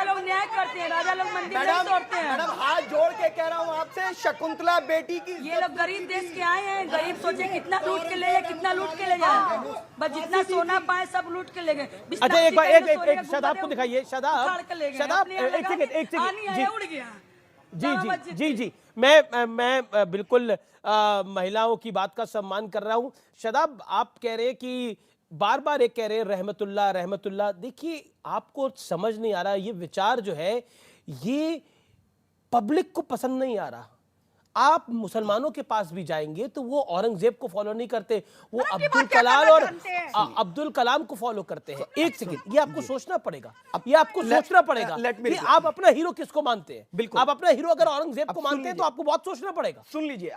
लोग न्याय करते हैं, राजा लोग मंदिर नहीं तोड़ते हैं। मैडम, हाथ जोड़ के कह रहा हूँ आपसे, शकुंतला बेटी की, ये लोग गरीब देश के आए हैं। गरीब सोचे कितना लूट के ले जाए, कितना लूट के ले जाए, बस जितना सोना पाए सब लूट के ले गए। अच्छा, एक बार एक शादाब को दिखाइए। शादाब एक सेकंड उड़ गया। जी, मैं बिल्कुल महिलाओं की बात का सम्मान कर रहा हूं। शादाब, आप कह रहे हैं कि बार बार एक कह रहे हैं रहमतुल्लाह। देखिए, आपको समझ नहीं आ रहा, ये विचार जो है ये पब्लिक को पसंद नहीं आ रहा। आप मुसलमानों के पास भी जाएंगे तो वो औरंगजेब को फॉलो नहीं करते, वो अब्दुल कलाम को फॉलो करते हैं। एक सेकंड, ये आपको सोचना पड़ेगा, ये आपको सोचना पड़ेगा कि आप अपना हीरो किसको मानते हैं। बिल्कुल, आप अपना हीरो अगर औरंगजेब को मानते हैं तो आपको बहुत सोचना पड़ेगा। सुन लीजिए,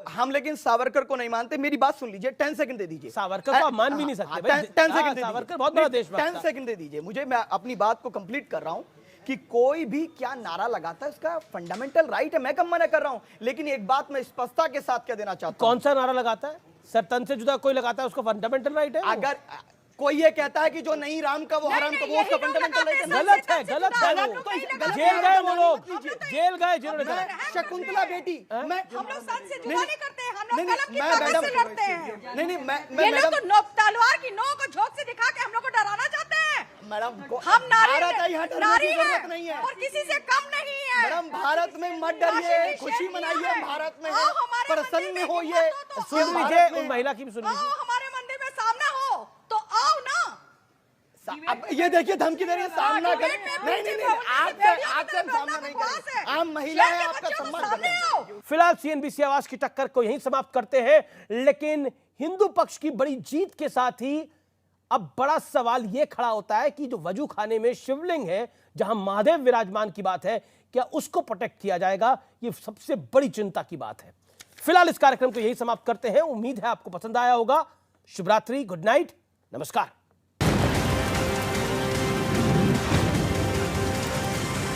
हम लेकिन सावरकर को नहीं मानते। मेरी बात सुन लीजिए, 10 सेकंड दे दीजिए। सावरकर को आप मान भी नहीं सकते। 10 सेकंड, सावरकर बहुत बड़ा देशभक्त था। 10 सेकंड दे दीजिए मुझे, मैं अपनी बात को कंप्लीट कर रहा हूं कि कोई भी क्या नारा लगाता है उसका फंडामेंटल राइट है, मैं कम मना कर रहा हूं। लेकिन एक बात मैं स्पष्टता के साथ कह देना चाहता हूं। कौन सा नारा लगाता है? सर, तन से जुदा कोई लगाता है, उसका फंडामेंटल राइट है। अगर कोई ये कहता है कि जो नहीं राम का वो हराम का, वो उसका फंडामेंटल राइट है। गलत है वो। जेल गए वो लोग, जेल गए जिन्होंने। शकुंतला बेटी, हम लोग सन से जुदा नहीं करते हैं, हम लोग कलम की मैं ताकत से लड़ते हैं। नहीं, ये लोग तो तलवार की नोक को झोंक से दिखा के हम लोग को डराना चाहते हैं। मैडम, हम नारी जरूरत नहीं है और किसी से कम नहीं है। मैडम, भारत में मत डरिए, खुशी मनाइए, भारत में है, प्रसन्न होइए। सुन लीजिए, महिला की भी सुन लीजिए। हमारे मंदिर में सामना हो तो आओ ना। अब ये देखिए, धमकी दे रही है, सामना कर। नहीं, आपसे हम सामना नहीं करेंगे। आप महिला हैं, आपका सम्मान करें। फिलहाल सीएनबीसी आवाज की टक्कर को यहीं समाप्त करते हैं। लेकिन हिंदू पक्ष की बड़ी जीत के साथ ही अब बड़ा सवाल यह खड़ा होता है कि जो वजू खाने में शिवलिंग है, जहां महादेव विराजमान की बात है, क्या उसको प्रोटेक्ट किया जाएगा? यह सबसे बड़ी चिंता की बात है। फिलहाल इस कार्यक्रम को यहीं समाप्त करते हैं। उम्मीद है आपको पसंद आया होगा। शुभ रात्रि, गुड नाइट, नमस्कार।